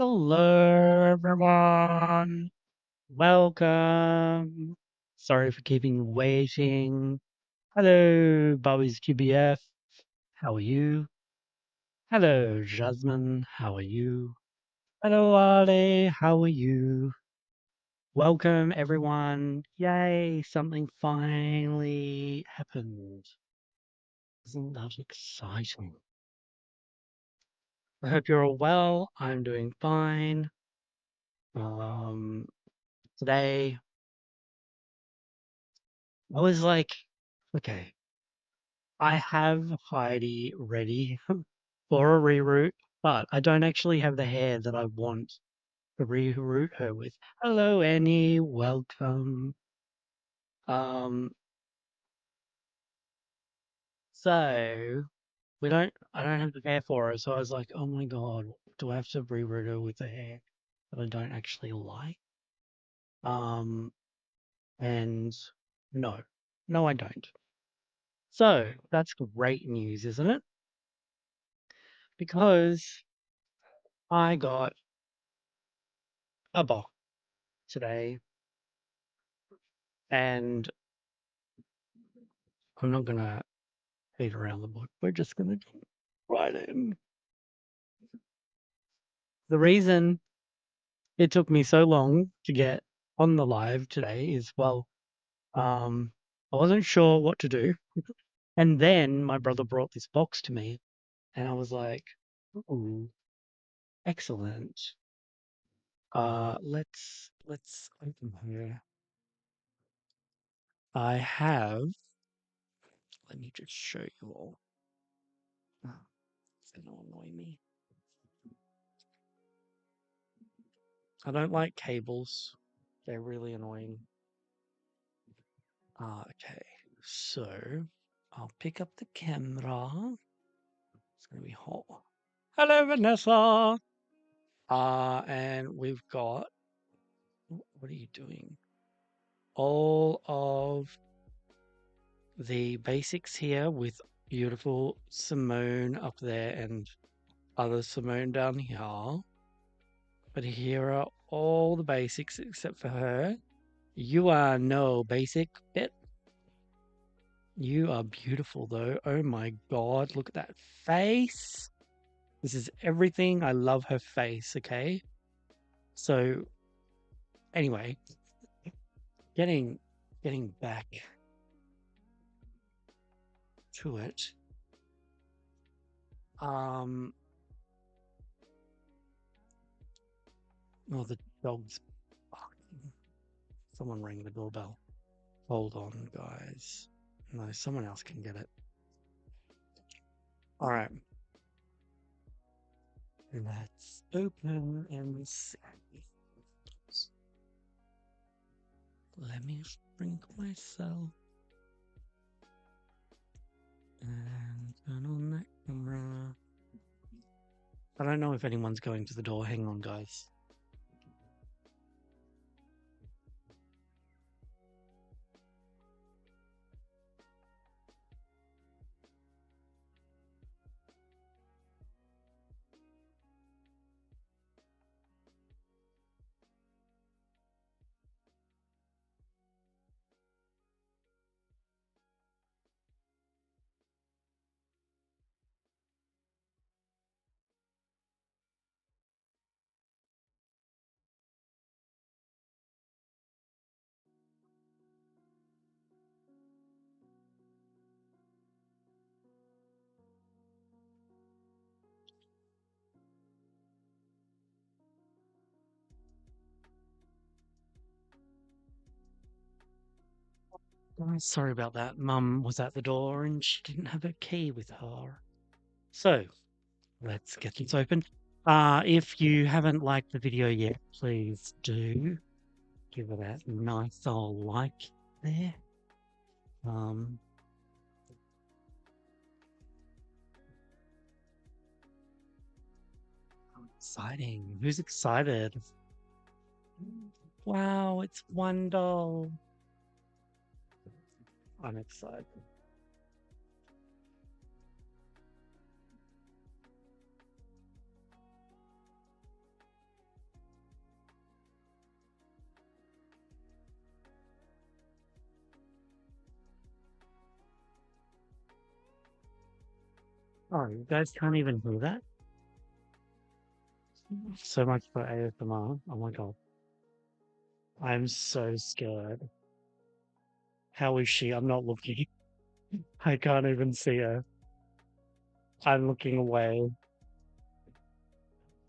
Hello, everyone. Welcome. Sorry for keeping you waiting. Hello, Bobby's GBF. How are you? Hello, Jasmine. How are you? Hello, Ali. How are you? Welcome, everyone. Yay, something finally happened. Isn't that exciting? I hope you're all well. I'm doing fine. Um, Today I was like, okay, I have Heidi ready for a reroot, but I don't actually have the hair that I want to reroot her with. Hello, Annie. Welcome. Um, so I don't have the hair for her. So I was like, oh my God, do I have to reroot her with the hair that I don't actually like? Um, and no, no, I don't. So that's great news, isn't it? Because I got a box today, and I'm not gonna beat around the bush. We're just gonna jump right in. The reason it took me so long to get on the live today is, well, um, I wasn't sure what to do, and then my brother brought this box to me, and I was like, "Ooh, excellent." Let's open here. I have. Let me just show you all. Oh, it's gonna annoy me. I don't like cables. They're really annoying. Okay, so I'll pick up the camera. It's gonna be hot. Hello, Vanessa. And we've got. What are you doing? All of the basics here with beautiful Simone up there and other Simone down here. But here are all the basics except for her. You are no basic bit. You are beautiful though. Oh my God, look at that face. This is everything. I love her face, okay? So anyway, getting back to it. Um oh, the dog's barking. Someone rang the doorbell. Hold on, guys. No, someone else can get it. All right. Let's open and see. Let me sprinkle myself. And turn on that camera. I don't know if anyone's going to the door. Hang on, guys. Sorry about that. Mum was at the door and she didn't have her key with her. So let's get this open. If you haven't liked the video yet, please do give it a nice old like there. Exciting. Who's excited? Wow, it's one doll. I'm excited. Oh, you guys can't even hear that? So much for ASMR. Oh my god. I'm so scared. How is she? I'm not looking. I can't even see her. I'm looking away.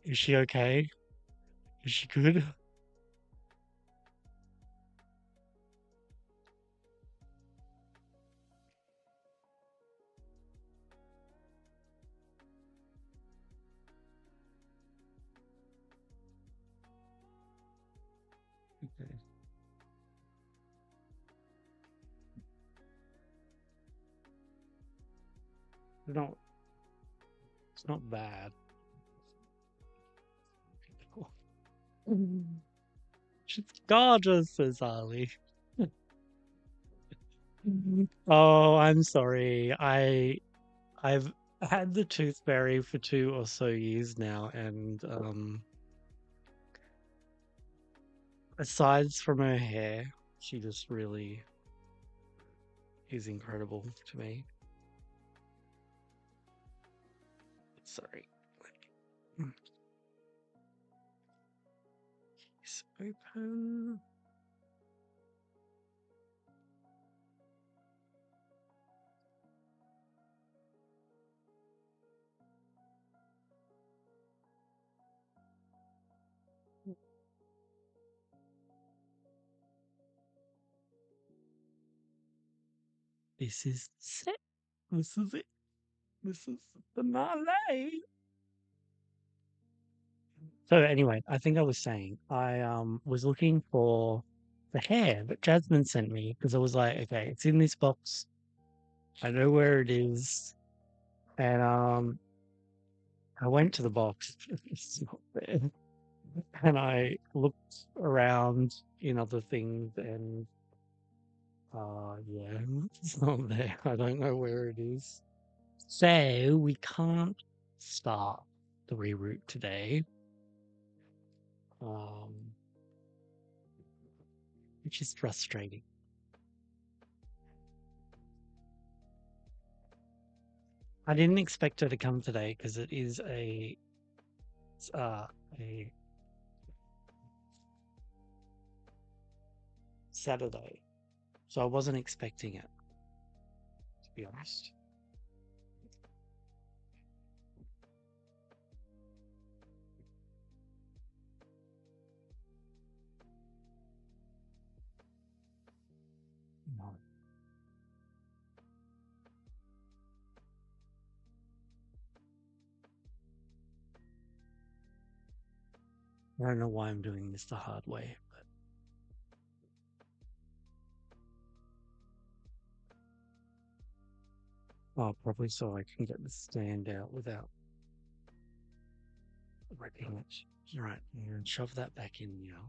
Is she okay? Is she good? Okay. Not, it's not bad. She's gorgeous, says Ali. Oh, I'm sorry. I've had the Toothfairy for 2 or so years now, and aside from her hair, she just really is incredible to me. Sorry. It's open. This is it. This is it. This is the finale. So anyway, I think I was saying I was looking for the hair that Jasmine sent me because I was like, okay, it's in this box. I know where it is. And I went to the box. It's not there. And I looked around in other things and yeah, it's not there. I don't know where it is. So we can't start the reroute today. Um, which is frustrating. I didn't expect her to come today because it is uh, a Saturday, so I wasn't expecting it, to be honest. No, I don't know why I'm doing this the hard way, but probably so I can get the stand out without ripping it. All right, and shove that back in now.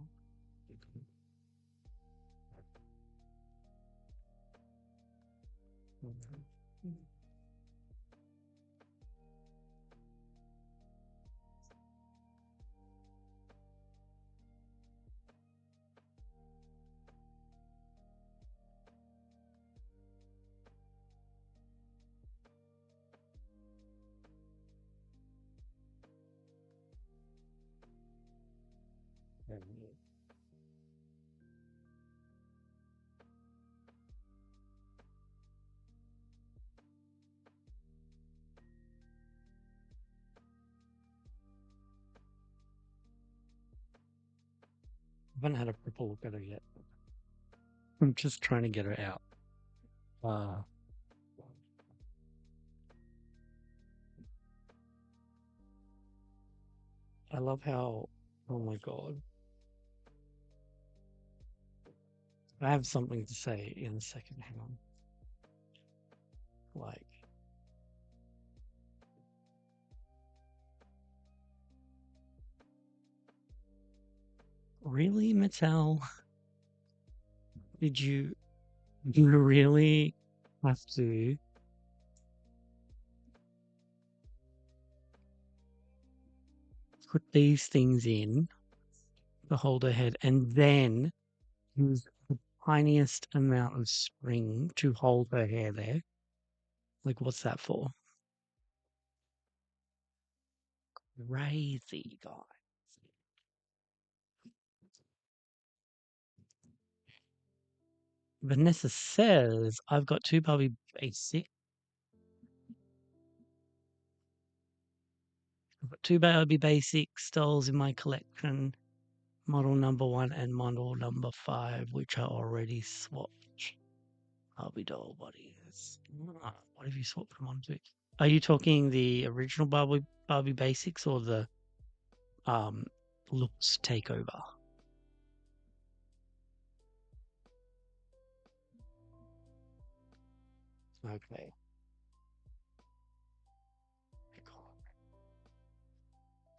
I haven't had a proper look at her yet. I'm just trying to get her out. Uh, I love how, oh my god, I have something to say in a second. Hang on. Like, really, Mattel? Did you really have to put these things in to hold her head and then use the tiniest amount of spring to hold her hair there? Like, what's that for? crazy, guys. Vanessa says, I've got two Barbie basic. I've got two Barbie basic dolls in my collection, model number 1 and model number 5, which are already swapped. Barbie doll bodies. What have you swapped them onto? Are you talking the original Barbie basics or the looks takeover? Okay.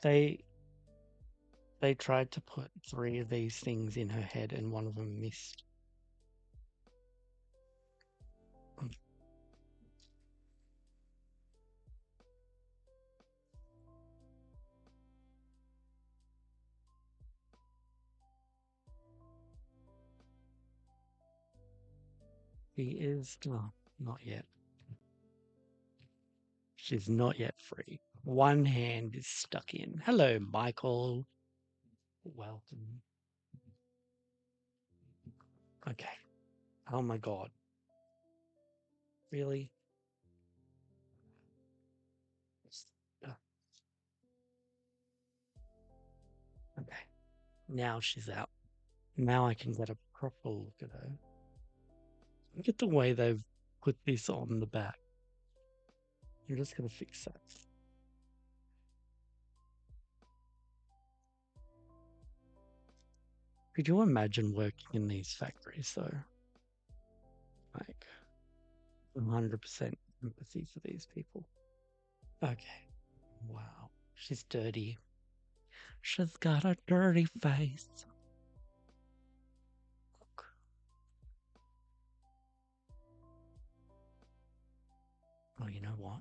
They tried to put 3 of these things in her head and one of them missed. He is not yet. She's not yet free. One hand is stuck in. Hello, Michael. Welcome. Okay. Oh my God. Really? Okay. Now she's out. Now I can get a proper look at her. Look at the way they've put this on the back. I'm just going to fix that. Could you imagine working in these factories though? Like 100% empathy for these people. Okay. Wow. She's dirty. She's got a dirty face. Look. Oh, you know what?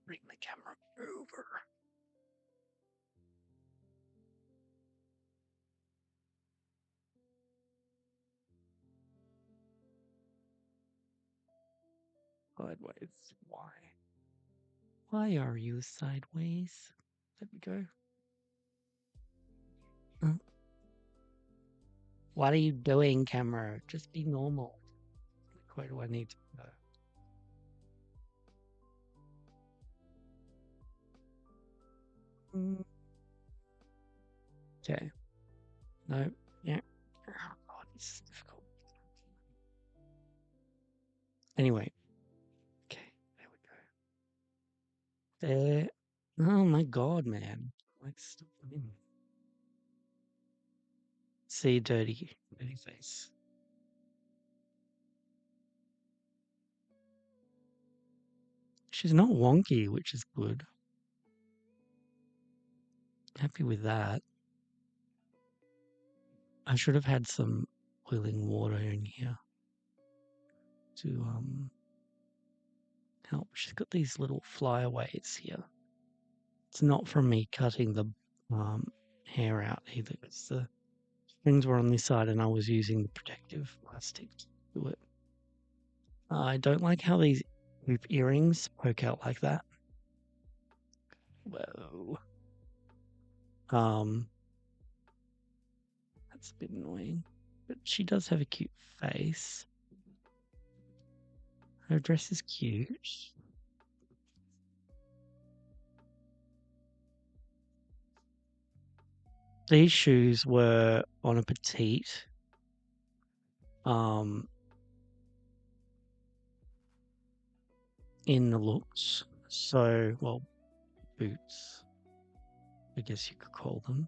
Bring the camera over. Sideways. Why? Why are you sideways? There we go. What are you doing, camera? Just be normal. Where do I need to go? Okay. No. Yeah. Oh, God, this is difficult. Anyway. Okay. There we go. There. Oh my God, man. Let's stop in. See, dirty face. She's not wonky, which is good. Happy with that. I should have had some boiling water in here to help. She's got these little flyaways here. It's not from me cutting the hair out either. It's the strings were on this side and I was using the protective plastic to do it. I don't like how these hoop earrings poke out like that. Whoa. That's a bit annoying. But she does have a cute face. Her dress is cute. These shoes were on a petite. In the looks. So, well, boots, I guess you could call them.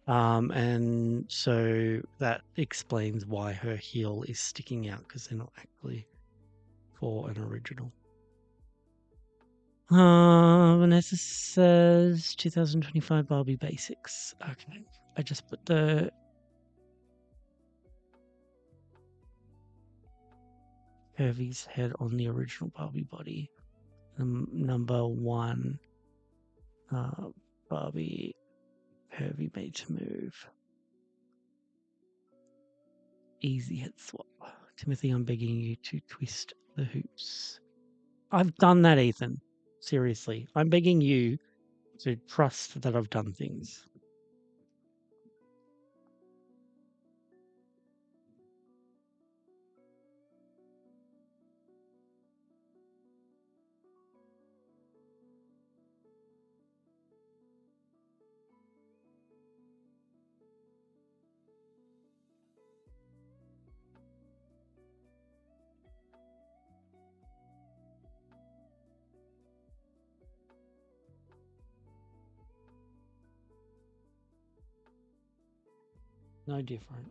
And so that explains why her heel is sticking out because they're not actually for an original. Vanessa says 2025 Barbie basics. Okay. I just put the Hervey's head on the original Barbie body. Number 1 Barbie Hervey made to move. Easy head swap. Timothy, I'm begging you to twist the hoops. I've done that, Ethan. Seriously. I'm begging you to trust that I've done things. No different.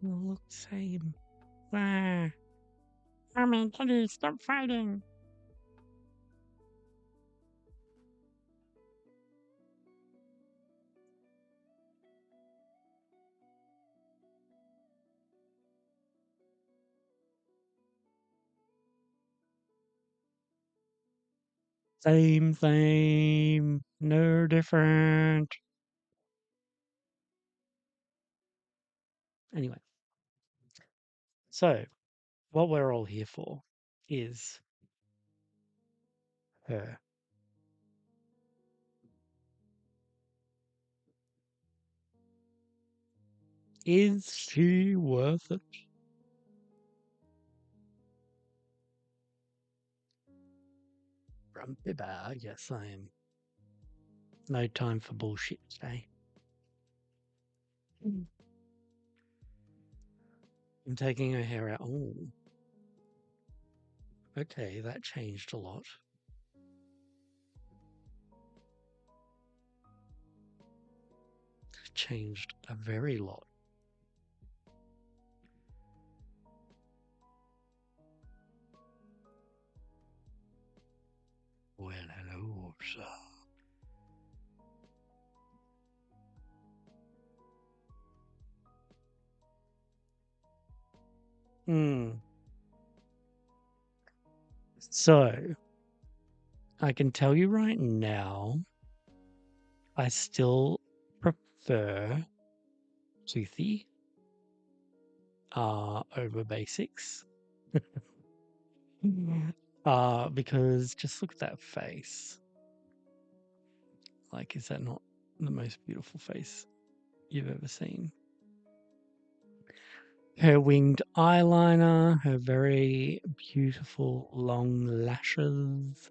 They all look the same. Ah. Mommy, Teddy, stop fighting. Same. No different. Anyway, so what we're all here for is her. Is she worth it? Grumpy bad, yes I am. No time for bullshit today. I'm taking her hair out. Oh, okay, that changed a lot. Changed a very lot. Well, hello, sir. So, I can tell you right now, I still prefer Toothy over basics. Because just look at that face. Like, is that not the most beautiful face you've ever seen? Her winged eyeliner, her very beautiful long lashes.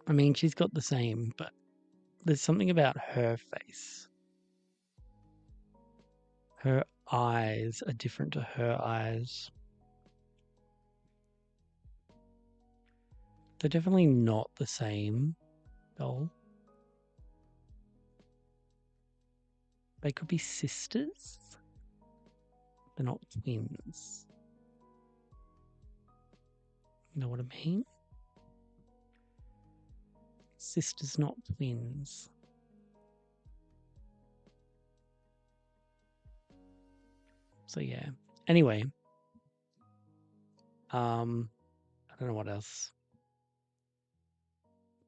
I mean, she's got the same, but there's something about her face. Her eyes are different to her eyes. They're definitely not the same doll. They could be sisters. They're not twins. You know what I mean? Sisters, not twins. So yeah. Anyway, I don't know what else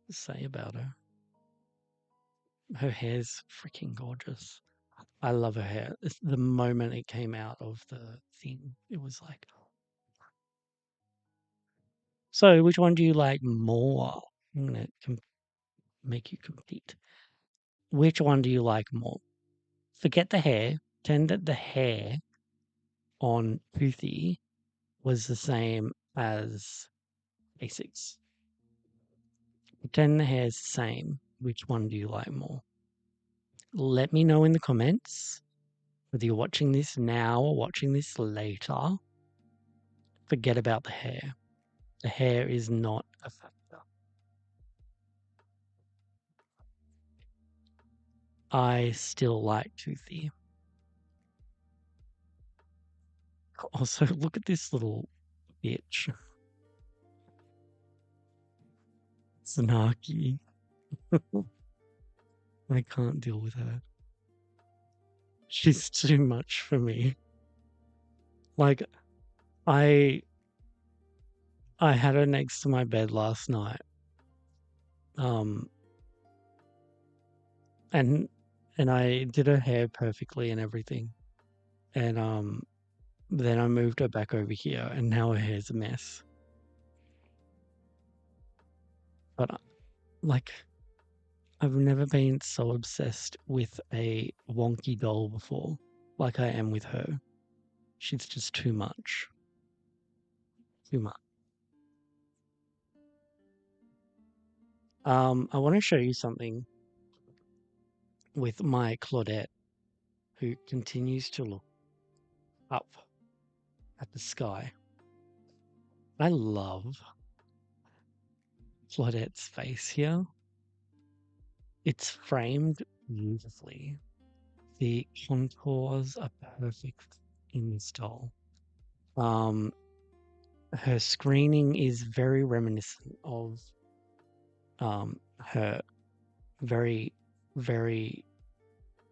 to say about her. Her hair's freaking gorgeous. I love her hair. The moment it came out of the thing, it was like. So, which one do you like more? I'm gonna make you compete. Which one do you like more? Forget the hair. Pretend that the hair on Toothy was the same as Basics. Pretend the hair's the same. Which one do you like more? Let me know in the comments whether you're watching this now or watching this later. Forget about the hair. The hair is not a factor. I still like Toothy. Also, look at this little bitch. Snarky. I can't deal with her. She's too much for me. Like, I had her next to my bed last night. and I did her hair perfectly and everything. And then I moved her back over here, and now her hair's a mess. But like, I've never been so obsessed with a wonky doll before, like I am with her. She's just too much. Too much. I want to show you something with my Claudette, who continues to look up at the sky. I love Claudette's face here. It's framed beautifully. The contours are perfect in this doll. Um, her screening is very reminiscent of her, very, very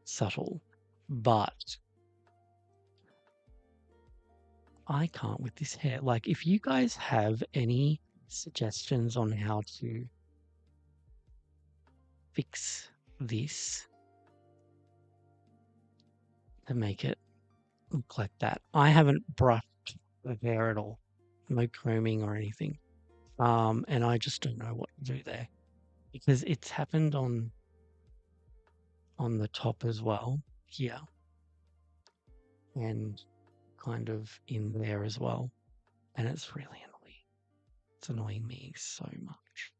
subtle, but I can't with this hair. Like, if you guys have any suggestions on how to fix this to make it look like that, I haven't brushed the hair at all, no combing or anything. And I just don't know what to do there because it's happened on the top as well here and kind of in there as well. And it's really annoying. It's annoying me so much.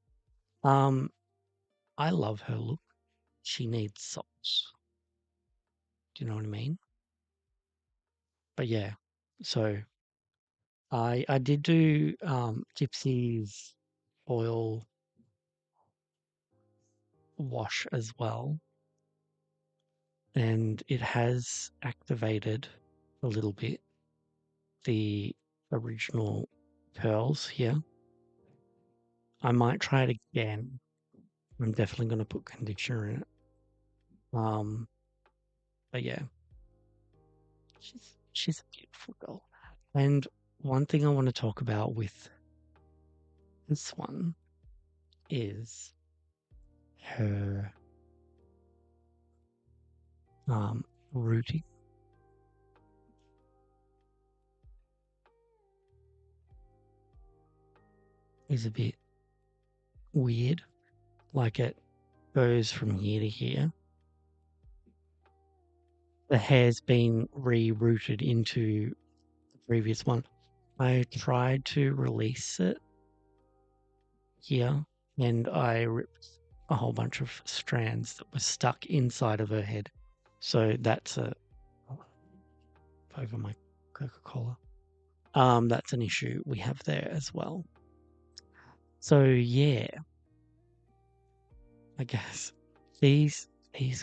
I love her look. She needs socks. Do you know what I mean? But yeah, so I did do Gypsy's oil wash as well, and it has activated a little bit the original curls here. I might try it again. I'm definitely going to put conditioner in it. But yeah, she's a beautiful girl. And one thing I want to talk about with this one is her rooting is a bit weird. Like it goes from here to here. The hair's been rerouted into the previous one. I tried to release it here and I ripped a whole bunch of strands that were stuck inside of her head. So that's over my Coca-Cola. That's an issue we have there as well. So yeah, I guess these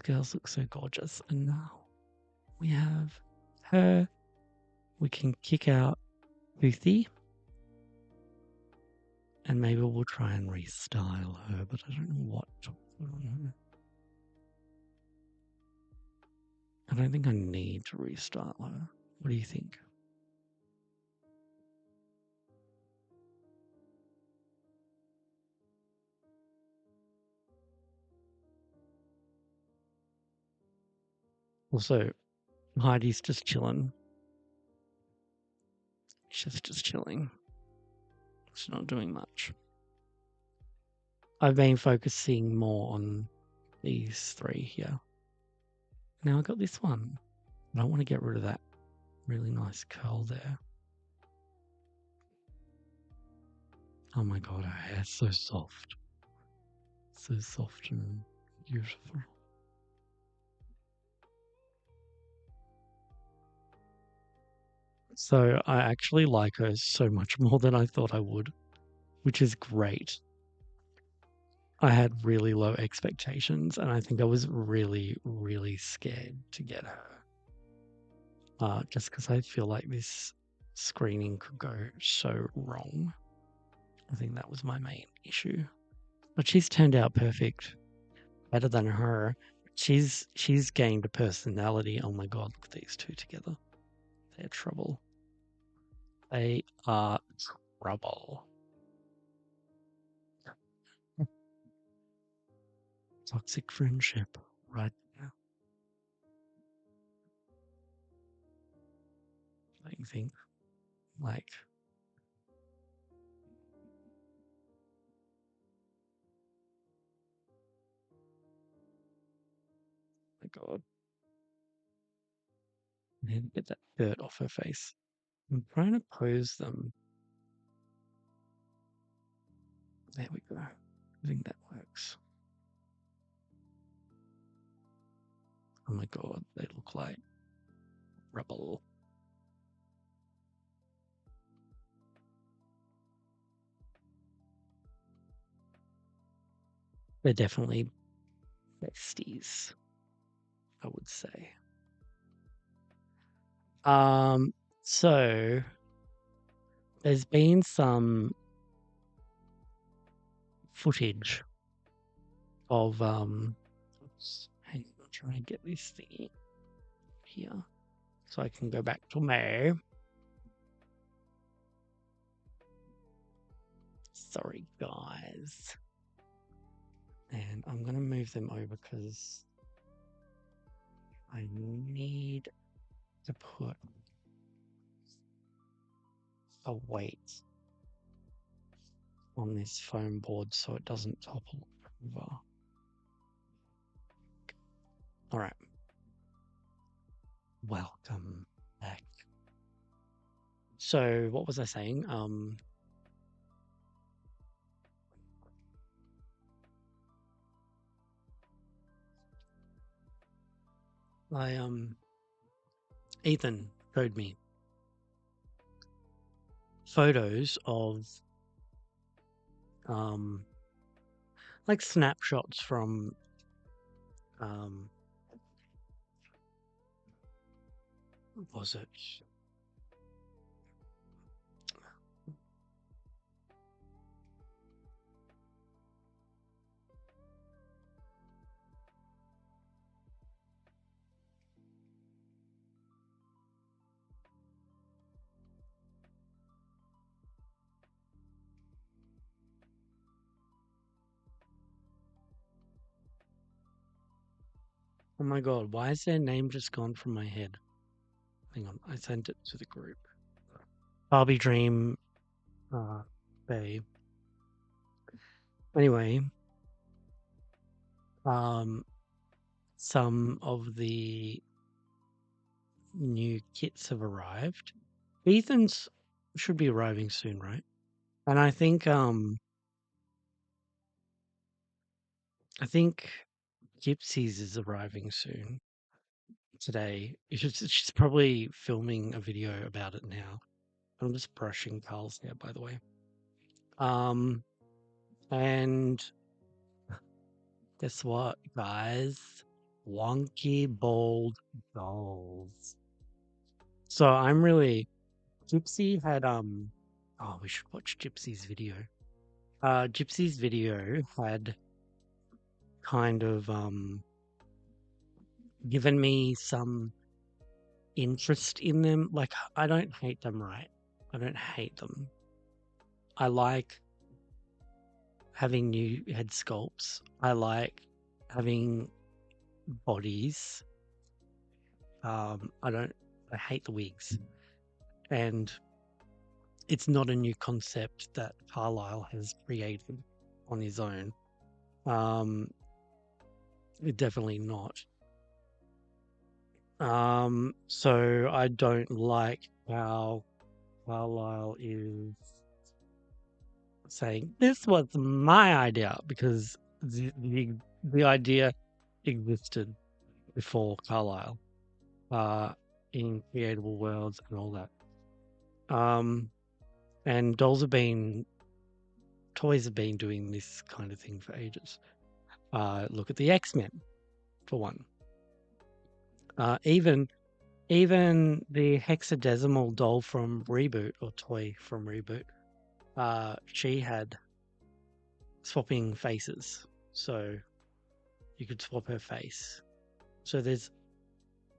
girls look so gorgeous, and now we have her. We can kick out Toothy, and maybe we'll try and restyle her, but I don't know what to put on her. I don't think I need to restyle her. What do you think? Also, Heidi's just chilling. She's just chilling. She's not doing much. I've been focusing more on these three here. Now I got this one. I don't want to get rid of that really nice curl there. Oh my god, her hair's so soft. So soft and beautiful. So I actually like her so much more than I thought I would, which is great. I had really low expectations, and I think I was really, really scared to get her. Just because I feel like this screening could go so wrong. I think that was my main issue. But she's turned out perfect. Better than her. She's gained a personality. Oh my god, look at these two together. They're trouble. They are trouble. Toxic friendship. right now. I think, like, my God, I need to get that dirt off her face. I'm trying to pose them. There we go. I think that works. Oh my God, they look like rubble. They're definitely besties, I would say. So there's been some footage of oops, hang on, I'll try and get this thing here so I can go back to May. Sorry guys. And I'm gonna move them over because I need to put a weight on this foam board so it doesn't topple over. All right. Welcome back. So what was I saying? Ethan showed me photos of like snapshots from what was it? Oh my God, why is their name just gone from my head? Hang on, I sent it to the group. Barbie Dream Bay. Anyway, some of the new kits have arrived. Ethan's should be arriving soon, right? And I think Gypsy's is arriving soon today. She's probably filming a video about it now. I'm just brushing Karl's hair, by the way. And guess what, guys? Wonky bald dolls. So I'm really Gypsy had oh, we should watch Gypsy's video. Gypsy's video had kind of given me some interest in them. Like, I don't hate them, right? I don't hate them. I like having new head sculpts. I like having bodies. I hate the wigs. And it's not a new concept that Carlisle has created on his own. Definitely not. So I don't like how Carlisle is saying this was my idea because the idea existed before Carlisle, in creatable worlds and all that. And toys have been doing this kind of thing for ages. Look at the X-Men, for one. Even the hexadecimal doll from Reboot, or toy from Reboot, she had swapping faces, so you could swap her face. So there's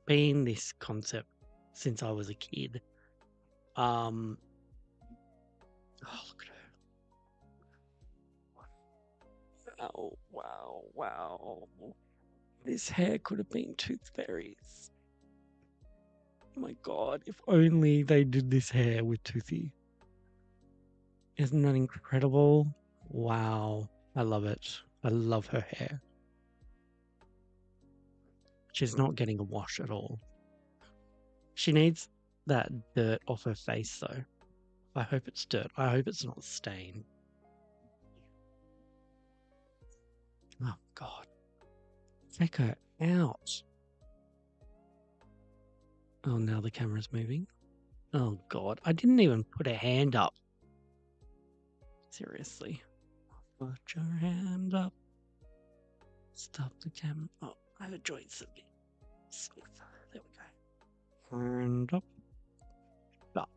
been this concept since I was a kid. Oh, look at her. Wow. This hair could have been Toothfairy's. Oh my god, if only they did this hair with Toothy. Isn't that incredible? Wow. I love it. I love her hair. She's not getting a wash at all. She needs that dirt off her face, though. I hope it's dirt. I hope it's not stain. Oh, God. Take her out. Oh, now the camera's moving. Oh, God. I didn't even put a hand up. Seriously. Put your hand up. Stop the camera. Oh, I have a joint something. There we go. Hand up. Stop.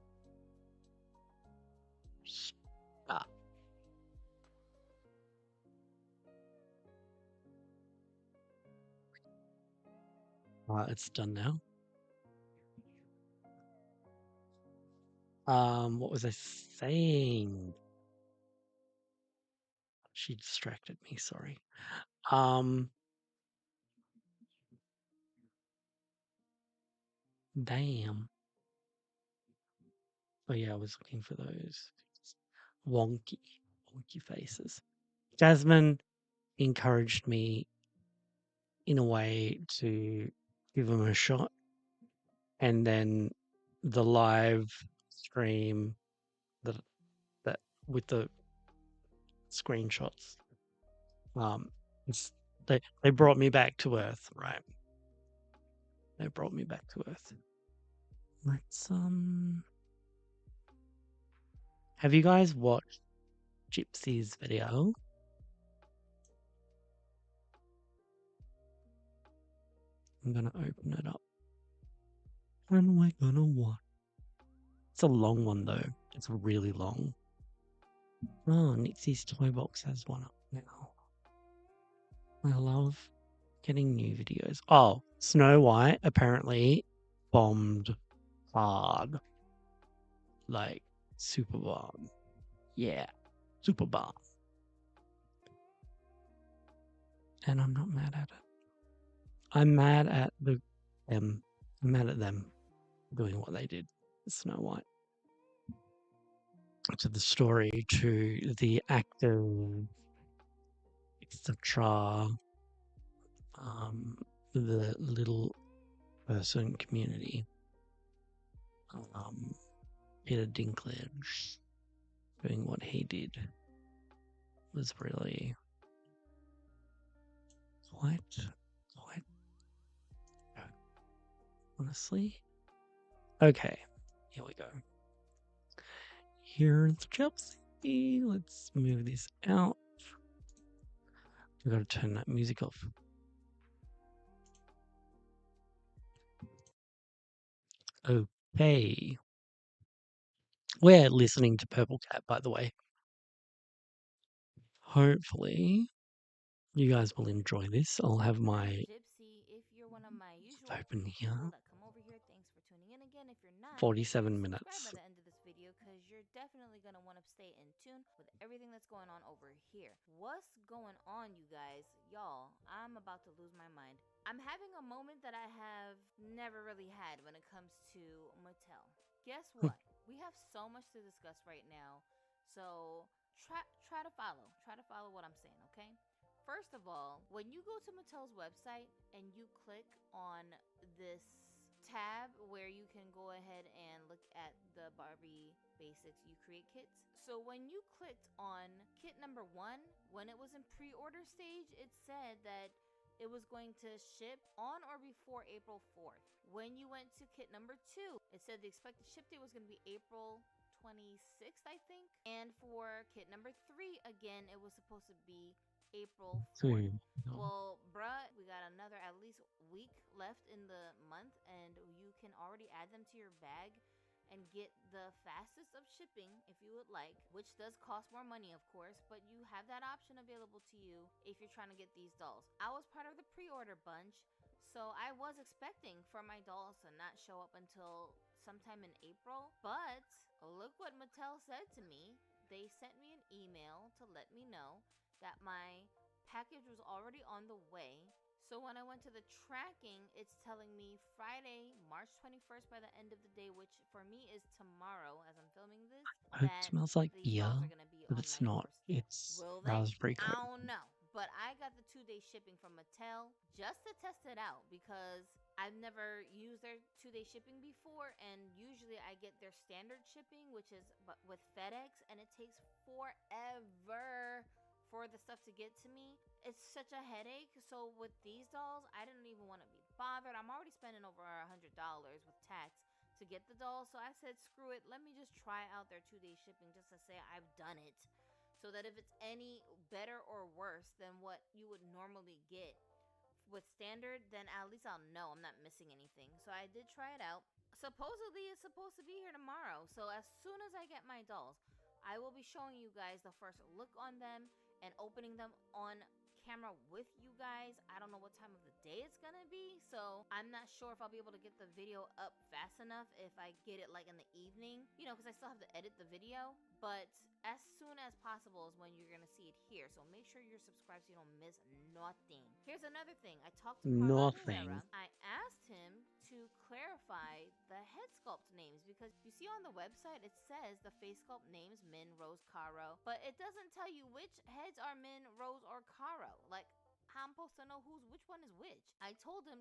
Stop. It's done now. What was I saying? She distracted me, sorry. Damn. Oh yeah, I was looking for those wonky faces. Jasmine encouraged me in a way to give them a shot, and then the live stream that with the screenshots, it's, they brought me back to earth, right? They brought me back to earth. Let's have you guys watched Gypsy's video? I'm gonna open it up. And we're gonna watch. It's a long one though. It's really long. Oh, Nixie's Toy Box has one up now. I love getting new videos. Oh, Snow White apparently bombed hard. Like, super bomb. Yeah, super bomb. And I'm not mad at it. I'm mad at them. I'm mad at them doing what they did with Snow White. To the story, to the actors, etc. The little person community. Peter Dinklage doing what he did was really quite honestly. Okay, here we go. Here's Chelsea. Let's move this out. We gotta turn that music off. Okay. We're listening to Purple Cat, by the way. Hopefully, you guys will enjoy this. I'll have my open here. 47 minutes. By the end of this video, because you're definitely going to want to stay in tune with everything that's going on over here. What's going on, you guys? Y'all, I'm about to lose my mind. I'm having a moment that I have never really had when it comes to Mattel. Guess what? We have so much to discuss right now. So try to follow. Try to follow what I'm saying, okay? First of all, when you go to Mattel's website and you click on this tab where you can go ahead and look at the Barbie Basics You Create kits. So when you clicked on kit number 1, when it was in pre-order stage, it said that it was going to ship on or before April 4th. When you went to kit number 2, it said the expected ship date was going to be April 26th, I think. And for kit number 3, again, it was supposed to be April 4th. Well, bruh, we got another at least week left in the month, and you can already add them to your bag and get the fastest of shipping if you would like, which does cost more money, of course, but you have that option available to you if you're trying to get these dolls. I was part of the pre-order bunch, so I was expecting for my dolls to not show up until sometime in April, but look what Mattel said to me. They sent me an email to let me know that my package was already on the way. So when I went to the tracking, it's telling me Friday, March 21st by the end of the day, which for me is tomorrow as I'm filming this, It that smells like these beer, dolls are going to be but on it's my not. doorstep. It's Will they? raspberry I coat. don't know. But I got the 2 day shipping from Mattel just to test it out because I've never used their 2 day shipping before. And usually I get their standard shipping, which is but with FedEx, and it takes forever for the stuff to get to me. It's such a headache. So with these dolls, I didn't even want to be bothered. I'm already spending over $100 with tax to get the dolls. So I said, screw it. Let me just try out their 2 day shipping just to say I've done it. So that if it's any better or worse than what you would normally get with standard, then at least I'll know I'm not missing anything. So I did try it out. Supposedly it's supposed to be here tomorrow. So as soon as I get my dolls, I will be showing you guys the first look on them and opening them on camera with you guys. I don't know what time of the day it's gonna be, so I'm not sure if I'll be able to get the video up fast enough if I get it like in the evening, because I still have to edit the video. But as soon as possible is when you're gonna see it here. So make sure you're subscribed so you don't miss nothing. Here's another thing. I talked to Karl Nothing. Aguilera. I asked him to clarify the head sculpt names because you see on the website it says the face sculpt names Min, Rose, Caro, but it doesn't tell you which heads are Min, Rose, or Caro. Like, how I'm supposed to know which one is which? I told him,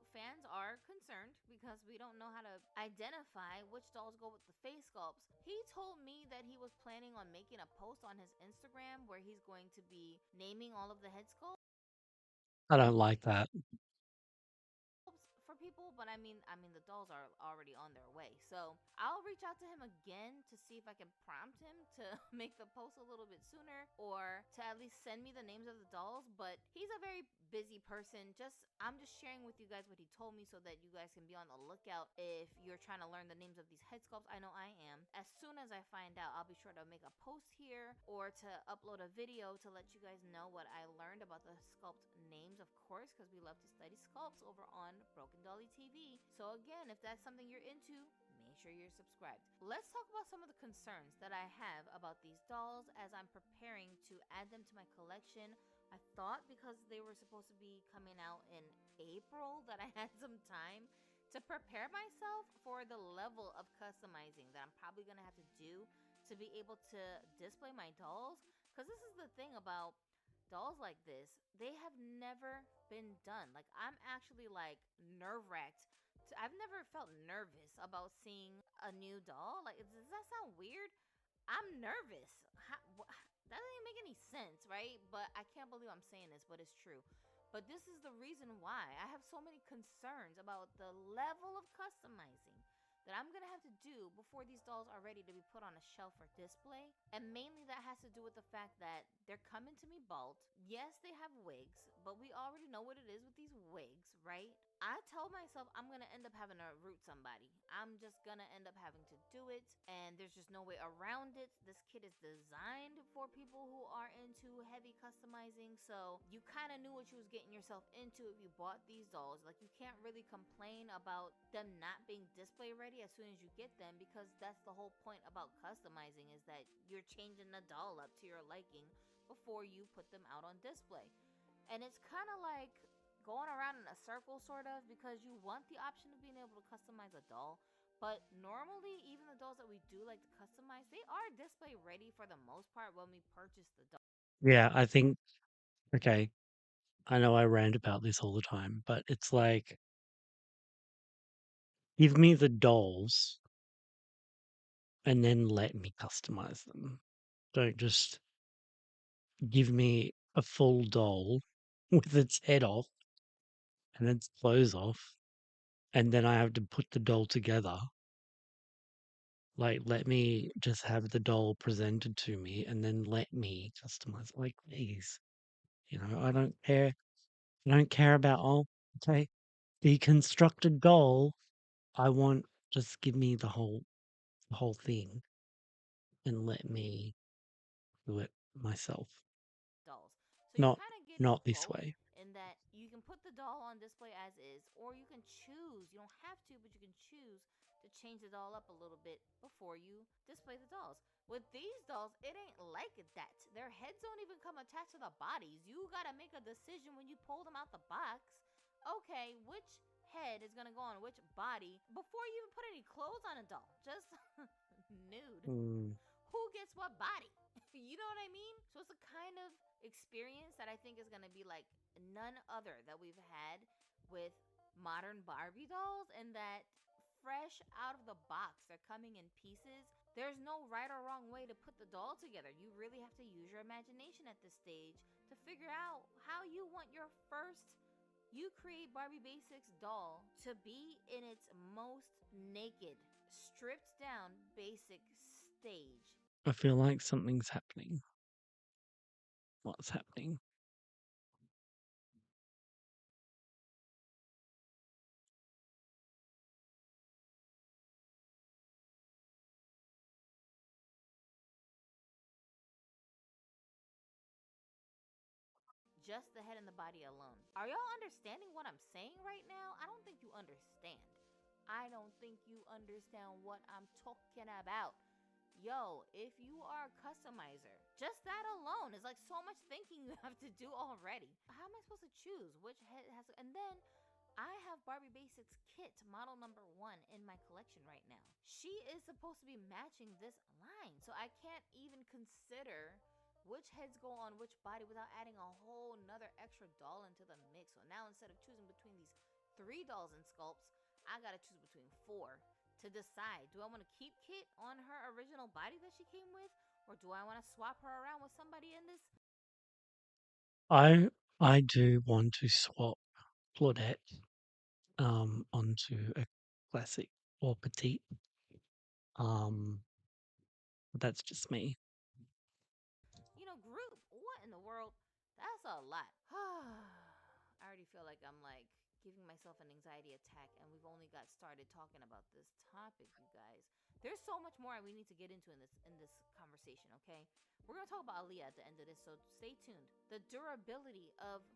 fans are concerned because we don't know how to identify which dolls go with the face sculpts. He told me that he was planning on making a post on his Instagram where he's going to be naming all of the head sculpts I don't like that. for people, but I mean the dolls are already on their way. So I'll reach out to him again to see if I can prompt him to make the post a little bit sooner or to at least send me the names of the dolls. But he's a very busy person. I'm just sharing with you guys what he told me so that you guys can be on the lookout if you're trying to learn the names of these head sculpts. I know I am. As soon as I find out, I'll be sure to make a post here or to upload a video to let you guys know what I learned about the sculpt names, of course, because we love to study sculpts over on Broken Dolly TV. So again, if that's something you're into, make sure you're subscribed. Let's talk about some of the concerns that I have about these dolls as I'm preparing to add them to my collection. I thought because they were supposed to be coming out in April that I had some time to prepare myself for the level of customizing that I'm probably going to have to do to be able to display my dolls. Because this is the thing about dolls like this, they have never been done. Like, I'm actually like nerve wracked. I've never felt nervous about seeing a new doll. Like, does that sound weird? I'm nervous. That doesn't even make any sense, right? But I can't believe I'm saying this, but it's true. But this is the reason why I have so many concerns about the level of customizing that I'm gonna have to do before these dolls are ready to be put on a shelf for display. And mainly that has to do with the fact that they're coming to me bald. Yes, they have wigs, but we already know what it is with these wigs, right? I tell myself I'm gonna end up having to root somebody. I'm just gonna end up having to do it, and there's just no way around it. This kit is designed for people who are into heavy customizing, so you kind of knew what you was getting yourself into if you bought these dolls. Like, you can't really complain about them not being display ready as soon as you get them, because that's the whole point about customizing, is that you're changing the doll up to your liking before you put them out on display. And it's kind of like going around in a circle, sort of, because you want the option of being able to customize a doll. But normally, even the dolls that we do like to customize, they are display ready for the most part when we purchase the doll. Yeah, I think, okay, I know I rant about this all the time, but it's like, give me the dolls and then let me customize them. Don't just give me a full doll with its head off and its clothes off, and then I have to put the doll together. Like, let me just have the doll presented to me and then let me customize. Like, please, I don't care. I don't care about, oh, okay, the constructed doll. I want, just give me the whole thing and let me do it myself. Dolls. So you're Not kind of getting not this both way. in that you can put the doll on display as is, or you can choose. You don't have to, but you can choose to change the doll up a little bit before you display the dolls. With these dolls, it ain't like that. Their heads don't even come attached to the bodies. You gotta make a decision when you pull them out the box. Okay, which head is gonna go on which body before you even put any clothes on a doll? Just nude. Mm. Who gets what body? You know what I mean? So it's a kind of experience that I think is gonna be like none other that we've had with modern Barbie dolls, and that fresh out of the box, they're coming in pieces. There's no right or wrong way to put the doll together. You really have to use your imagination at this stage to figure out how you want your first You Create Barbie Basics doll to be in its most naked, stripped down basic stage. I feel like something's happening. What's happening? Just the head and the body alone. Are y'all understanding what I'm saying right now? I don't think you understand. I don't think you understand what I'm talking about. Yo, if you are a customizer, just that alone is like so much thinking you have to do already. How am I supposed to choose which head has, and then I have Barbie Basics kit model number 1 in my collection right now. She is supposed to be matching this line, so I can't even consider which heads go on which body without adding a whole nother extra doll into the mix. So now instead of choosing between these 3 dolls and sculpts, I gotta choose between 4 to decide, do I want to keep Kit on her original body that she came with, or do I want to swap her around with somebody in this? I I do want to swap Claudette onto a classic or petite. That's just me. Group. What in the world? That's a lot. I already feel like I'm like giving myself an anxiety attack, and we've only got started talking about this topic, you guys. There's so much more we need to get into in this conversation, okay? We're gonna talk about Aaliyah at the end of this, so stay tuned. The durability of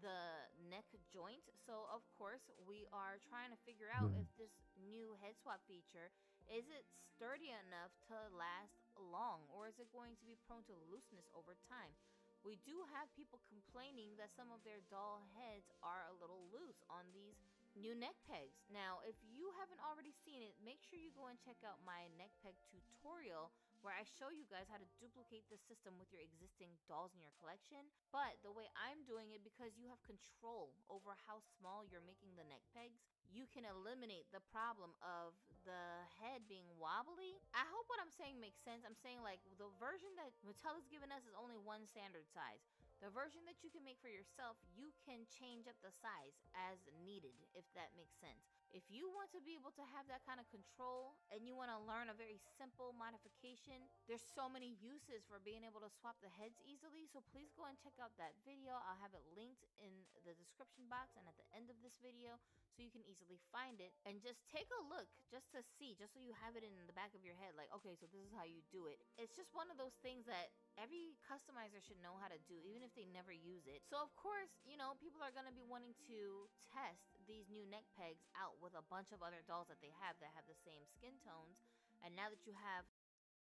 the neck joint. So of course we are trying to figure out Mm. if this new head swap feature, is it sturdy enough to last long, or is it going to be prone to looseness over time? We do have people complaining that some of their doll heads are a little loose on these new neck pegs. Now, if you haven't already seen it, make sure you go and check out my neck peg tutorial where I show you guys how to duplicate the system with your existing dolls in your collection. But the way I'm doing it, because you have control over how small you're making the neck pegs, you can eliminate the problem of the head being wobbly. I hope what I'm saying makes sense. I'm saying like the version that Mattel has given us is only one standard size. The version that you can make for yourself, you can change up the size as needed, if that makes sense. If you want to be able to have that kind of control and you want to learn a very simple modification, there's so many uses for being able to swap the heads easily. So please go and check out that video. I'll have it linked in the description box and at the end of this video so you can easily find it, and just take a look just to see, just so you have it in the back of your head, like, okay, so this is how you do it. It's just one of those things that every customizer should know how to do, even if they never use it. So of course, people are going to be wanting to test these new neck pegs out with a bunch of other dolls that they have that have the same skin tones. And now that you have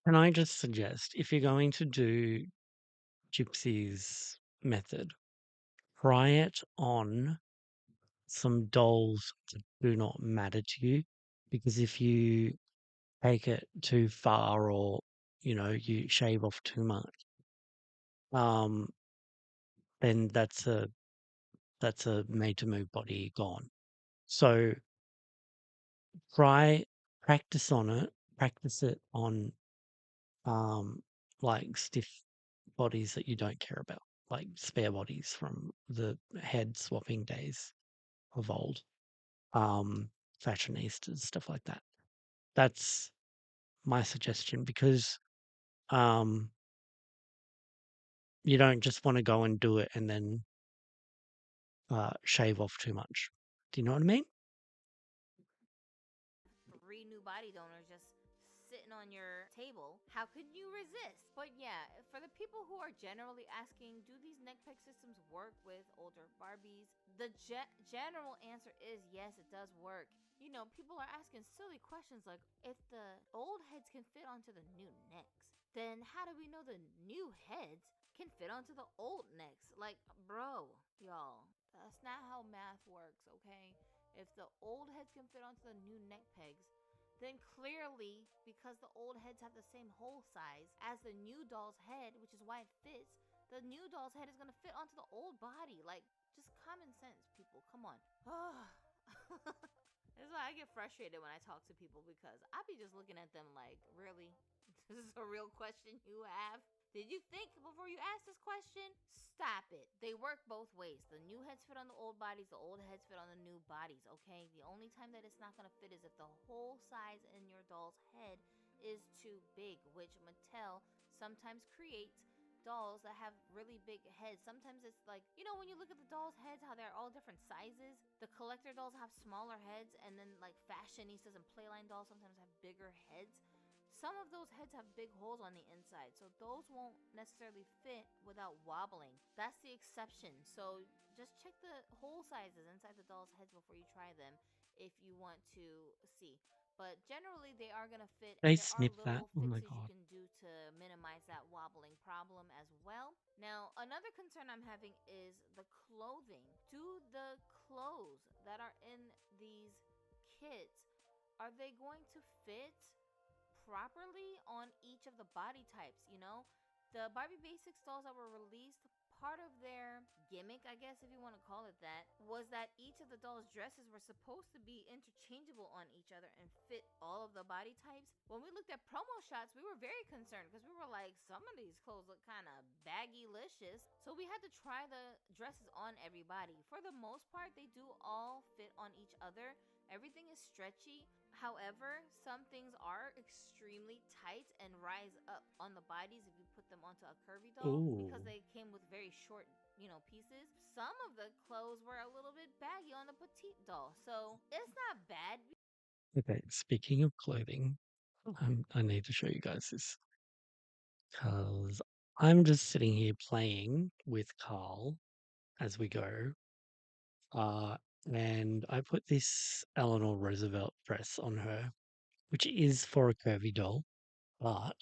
Can I just suggest, if you're going to do Gypsy's method, try it on some dolls that do not matter to you, because if you take it too far, or you shave off too much, um, then that's a made to move body gone. So try practice it on like stiff bodies that you don't care about, like spare bodies from the head swapping days of old, fashionistas, stuff like that. That's my suggestion, because um, you don't just want to go and do it and then shave off too much. Do you know what I mean? 3 new body donors just sitting on your table, how could you resist? But yeah, for the people who are generally asking, do these neck peg systems work with older Barbies? The general answer is yes, it does work. People are asking silly questions like, if the old heads can fit onto the new necks, then how do we know the new heads can fit onto the old necks? Like, bro, y'all, that's not how math works, okay? If the old heads can fit onto the new neck pegs, then clearly, because the old heads have the same hole size as the new doll's head, which is why it fits, the new doll's head is gonna fit onto the old body. Like, just common sense, people. Come on. This is why I get frustrated when I talk to people, because I be just looking at them like, really? This is a real question you have? Did you think before you asked this question? Stop it. They work both ways. The new heads fit on the old bodies, the old heads fit on the new bodies, okay? The only time that it's not gonna fit is if the whole size in your doll's head is too big, which Mattel sometimes creates dolls that have really big heads. Sometimes it's like, when you look at the dolls' heads, how they're all different sizes. The collector dolls have smaller heads, and then like fashionistas and playline dolls sometimes have bigger heads. Some of those heads have big holes on the inside, so those won't necessarily fit without wobbling. That's the exception. So just check the hole sizes inside the doll's heads before you try them if you want to see. But generally, they are going to fit, and They there are snip that. little Oh my fixes you god. can do to minimize that wobbling problem as well. Now, another concern I'm having is the clothing. Do the clothes that are in these kits, are they going to fit properly on each of the body types? The Barbie Basics dolls that were released, part of their gimmick, I guess if you want to call it that, was that each of the dolls' dresses were supposed to be interchangeable on each other and fit all of the body types. When we looked at promo shots, we were very concerned because we were like, some of these clothes look kind of baggy-licious. So we had to try the dresses on everybody. For the most part, they do all fit on each other. Everything is stretchy. However, some things are extremely tight and rise up on the bodies if you put them onto a curvy doll, because Ooh. they came with very short, pieces. Some of the clothes were a little bit baggy on the petite doll. So it's not bad. Okay, speaking of clothing, I need to show you guys this because I'm just sitting here playing with Karl as we go. Uh, and I put this Eleanor Roosevelt dress on her, which is for a curvy doll, but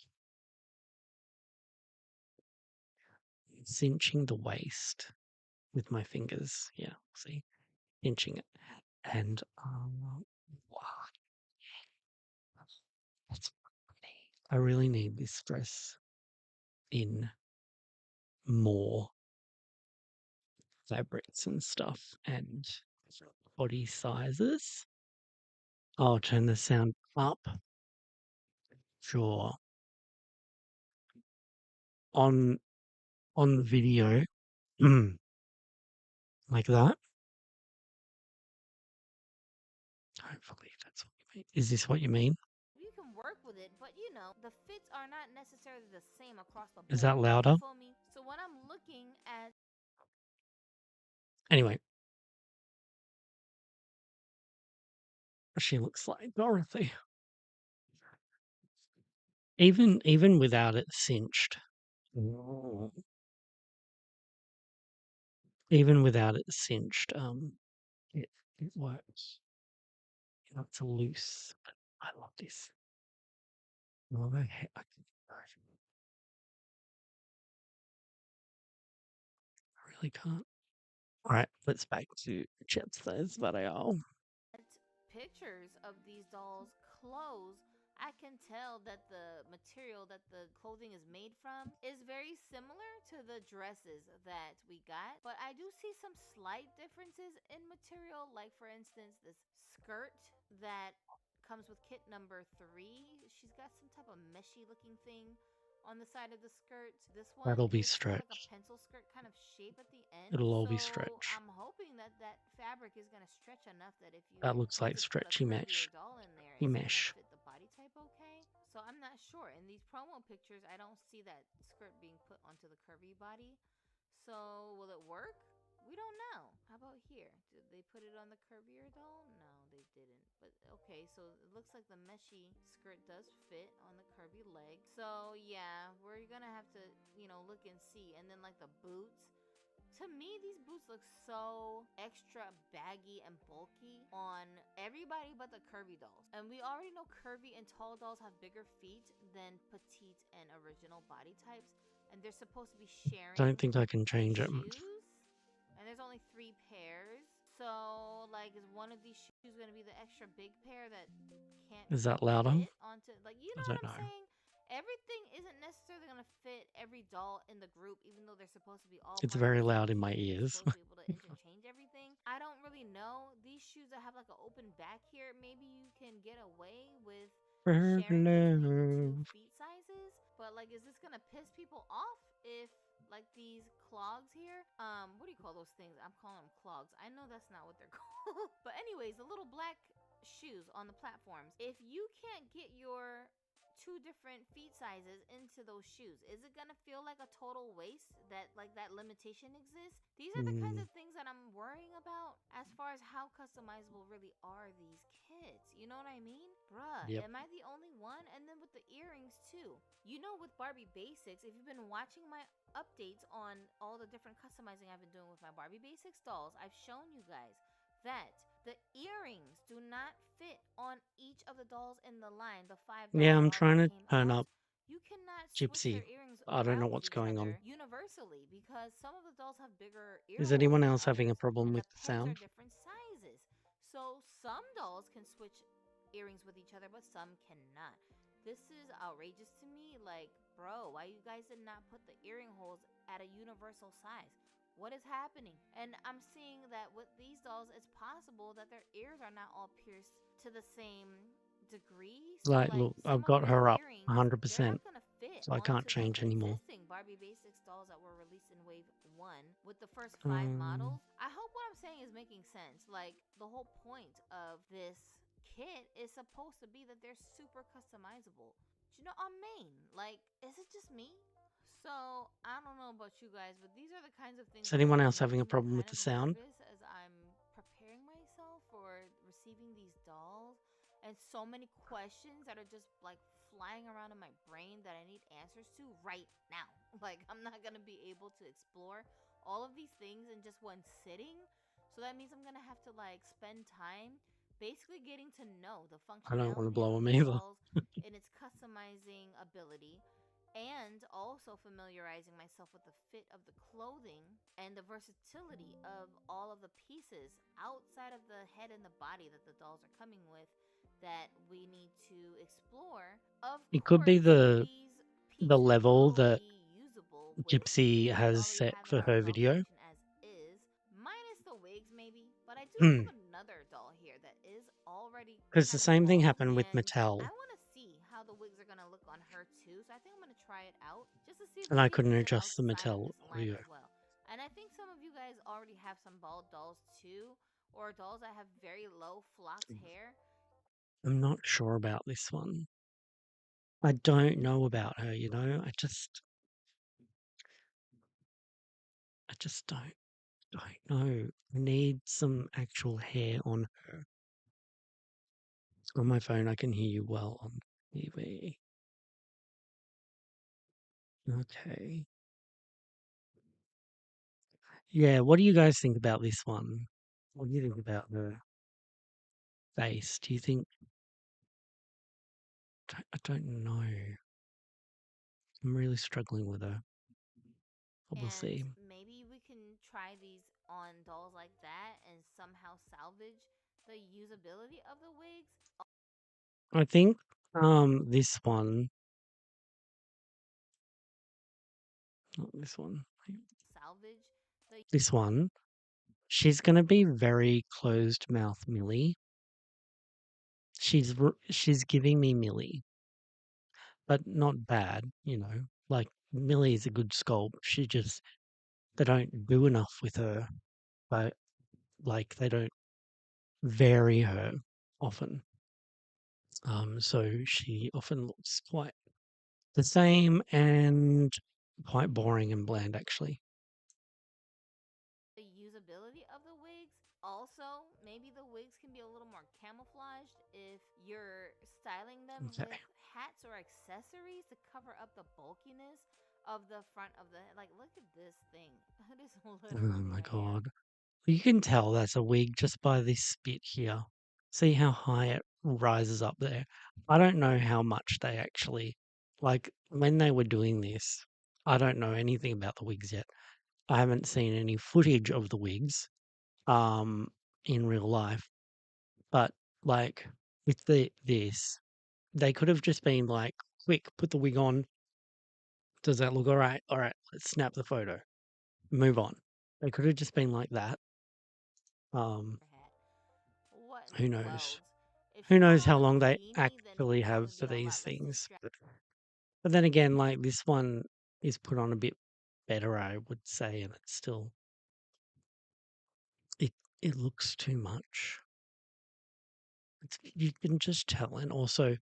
cinching the waist with my fingers. Yeah, see, pinching it. And wow, that's pretty. I really need this dress in more fabrics and stuff and body sizes. I'll turn the sound up. Sure. On on the video, like that. Hopefully that's what you mean. Is this what you mean? You can work with it, but the fits are not necessarily the same across the Is that board. You louder? feel me? So when I'm looking at Anyway, she looks like Dorothy. Even without it cinched. Ooh. Even without it cinched, it it works. It's a loose, but I love this. Oh, I really can't. All right, let's back to chips. Those video. pictures of these dolls' clothes, I can tell that the material that the clothing is made from is very similar to the dresses that we got. But I do see some slight differences in material, like for instance, this skirt that comes with kit number 3. She's got some type of meshy looking thing on the side of the skirt. This one That'll be is kind of like a stretch. pencil skirt kind of shape at the end. It'll all be So stretch. I'm hoping that that fabric is going to stretch enough that if you That looks want like to put a stretchy curvier mesh. doll in there, it's going to Mesh. fit the body type okay. So I'm not sure. In these promo pictures, I don't see that skirt being put onto the curvy body. So will it work? We don't know. How about here? Did they put it on the curvier doll? No, they didn't. But okay, so it looks like the meshy skirt does fit on the curvy leg. So yeah, we're gonna have to, look and see. And then like the boots. To me, these boots look so extra baggy and bulky on everybody but the curvy dolls. And we already know curvy and tall dolls have bigger feet than petite and original body types. And they're supposed to be Don't sharing think I can these change it. shoes. And there's only 3 pairs. So, like, is one of these shoes going to be the extra big pair that can't Is that louder? fit onto, like, you I know what don't I'm know. saying? Everything isn't necessarily going to fit every doll in the group, even though they're supposed to be all It's part of very the same loud in my kit and you're ears. supposed to be able to interchange everything. I don't really know. These shoes that have like an open back here, maybe you can get away with sharing between the 2 Love. feet sizes. But like, is this going to piss people off if like these clogs here? What do you call those things? I'm calling them clogs. I know that's not what they're called. But anyways, the little black shoes on the platforms. If you can't get your 2 different feet sizes into those shoes, is it gonna feel like a total waste that like that limitation exists? These are the kinds Mm, of things that I'm worrying about as far as how customizable really are these kits. You know what I mean? Bruh, yep. am I the only one? And then with the earrings too. You know, with Barbie Basics, if you've been watching my updates on all the different customizing I've been doing with my Barbie Basics dolls, I've shown you guys that the earrings do not fit on each of the dolls in the line, the 5 dolls Yeah, that I'm trying already to came turn out. up You cannot switch Gypsy. their earrings I don't know around with what's each going on. other universally because some of the dolls have bigger ear Is holes anyone than else having a others, problem and with the the pegs are sound? different sizes. So some dolls can switch earrings with each other, but some cannot. This is outrageous to me. Like, bro, why you guys did not put the earring holes at a universal size? What is happening? And I'm seeing that with these dolls, it's possible that their ears are not all pierced to the same degree. So, Like, like, look, some I've of got these her up earrings, they're 100%, not going to fit so I can't onto the change anymore. existing Barbie Basics dolls that were released in Wave 1 with the first 5 models. Um, I hope what I'm saying is making sense. Like, the whole point of this kit is supposed to be that they're super customizable. But you know, I'm main. Like, is it just me? So I don't know about you guys, but these are the kinds of things is that are anyone like else having a making me problem with kind the of sound? nervous as I'm preparing myself for receiving these dolls and so many questions that are just like flying around in my brain that I need answers to right now. Like, I'm not going to be able to explore all of these things in just one sitting. So that means I'm going to have to like spend time basically getting to know the I don't want to functionality of blow them these either. dolls in its customizing ability, and also familiarizing myself with the fit of the clothing and the versatility of all of the pieces outside of the head and the body that the dolls are coming with that we need to explore. Of It could be course, these the pieces level will that be usable with the Gypsy kit we has already set have in for our her doll video. collection as is, minus the wigs maybe. But I do Hmm. have another doll here that is already Because the kind of same thing clothed, happened with and I Mattel, want to see how the wigs are going to look on her too. So I think I'm going to try it out just to see if and we I can couldn't use it adjust the outside of Mattel this line audio. as well. And I think some of you guys already have some bald dolls too, or dolls that have very low flocked hair. I'm not sure about this one. I don't know about her, you know? I just don't know. I need some actual hair on her. On my phone, I can hear you well on TV. Okay. Yeah, what do you guys think about this one? What do you think about her face? Do you think... I don't know. I'm really struggling with her. But we'll And see. maybe we can try these on dolls like that and somehow salvage the usability of the wigs. I think this one, not this one, Salvage the this one, she's gonna be very closed mouth Millie. She's giving me Millie, but not bad, you know. Like Millie's a good sculpt. They don't do enough with her, but like they don't vary her often. So she often looks quite the same and quite boring and bland actually. usability of the wigs. Also, maybe the wigs can be a little more camouflaged if you're styling them Okay. with hats or accessories to cover up the bulkiness of the front of the like. Look at this thing. It is Oh literally my a hair. god. You can tell that's a wig just by this bit here. See how high it rises up there? I don't know how much they actually, like, when they were doing this, I don't know anything about the wigs yet. I haven't seen any footage of the wigs um in real life, but like with this, they could have just been like, quick, put the wig on. Does that look all right? All right, let's snap the photo. Move on. They could have just been like that. Um, Her hat. What in who the knows? wells? If Who she brought knows on how a long they beanie, then actually she have would for be a these lot less things. distracted. But then again, like this one is put on a bit better, I would say, and it's still it it looks too much. You can just tell, and also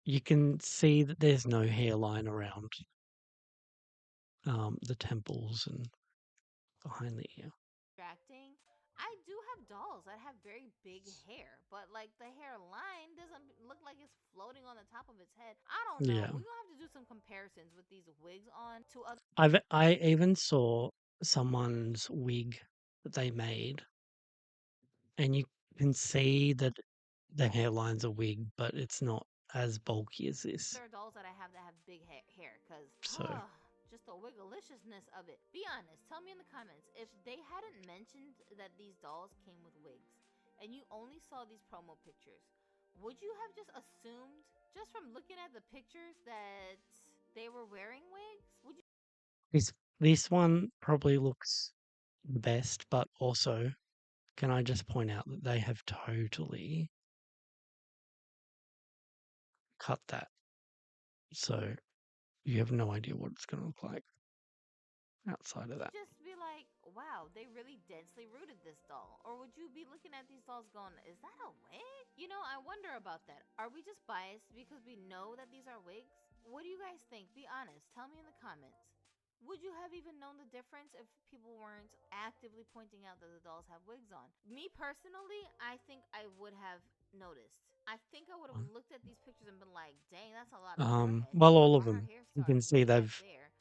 you can see that there's no hairline around the temples and behind the ear. Distracting. I do have dolls that have very big hair, but like the hairline doesn't look like it's floating on the top of its head. I don't know. Yeah, We're gonna have to do some comparisons with these wigs on to other. I even saw someone's wig that they made, and you can see that the hairline's a wig, but it's not as bulky as this. Dolls that I have that have big hair, because So just the wiggleliciousness of it. Be honest, tell me in the comments if they hadn't mentioned that these dolls came with wigs and you only saw these promo pictures, would you have just assumed, just from looking at the pictures, that they were wearing wigs? Would you? this one probably looks the best, but also can I just point out that they have totally cut that. So you have no idea what it's going to look like outside of that. Just be like, wow, they really densely rooted this doll? Or would you be looking at these dolls going, is that a wig? You know, I wonder about that. Are we just biased because we know that these are wigs? What do you guys think? Be honest. Tell me in the comments. Would you have even known the difference if people weren't actively pointing out that the dolls have wigs on? Me personally, I think I would have noticed. I think I would have looked at these pictures and been like, dang, that's a lot of forehead. Well, all of Why her them. hair You starting can see way back there?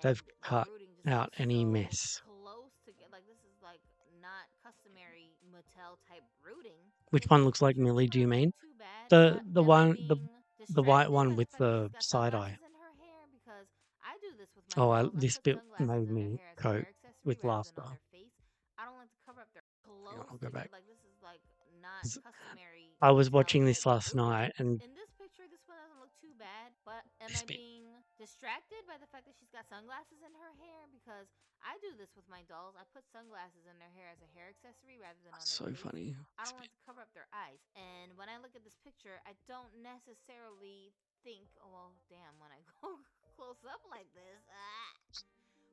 they've And the cut rooting just out looks any so mess. close together. Like, this is like not customary Mattel type rooting. Which In one this looks like picture, this Millie? one Do you doesn't mean look too bad, the but the am I one being the white distracted one by the with fact that the she's got side eye? sunglasses in her hair? Because I do this with my Oh, dolls. I this put bit sunglasses made in their me hair as a cope hair accessory with rather than laughter. on their face. I don't like to cover up their Hang on, close I'll go back. together. Like, this is like not 'Cause customary I was Mattel watching type this last rooting. night, and In this picture, this one doesn't look too bad, but am this I bit being distracted by the fact that she's got sunglasses in her hair? Because I do this with my dolls. I put sunglasses in their hair as a hair accessory rather than on was their so face. funny. I This don't bit. like to cover up their eyes. And when I look at this picture, I don't necessarily think, oh, well, damn, when I go close up like this,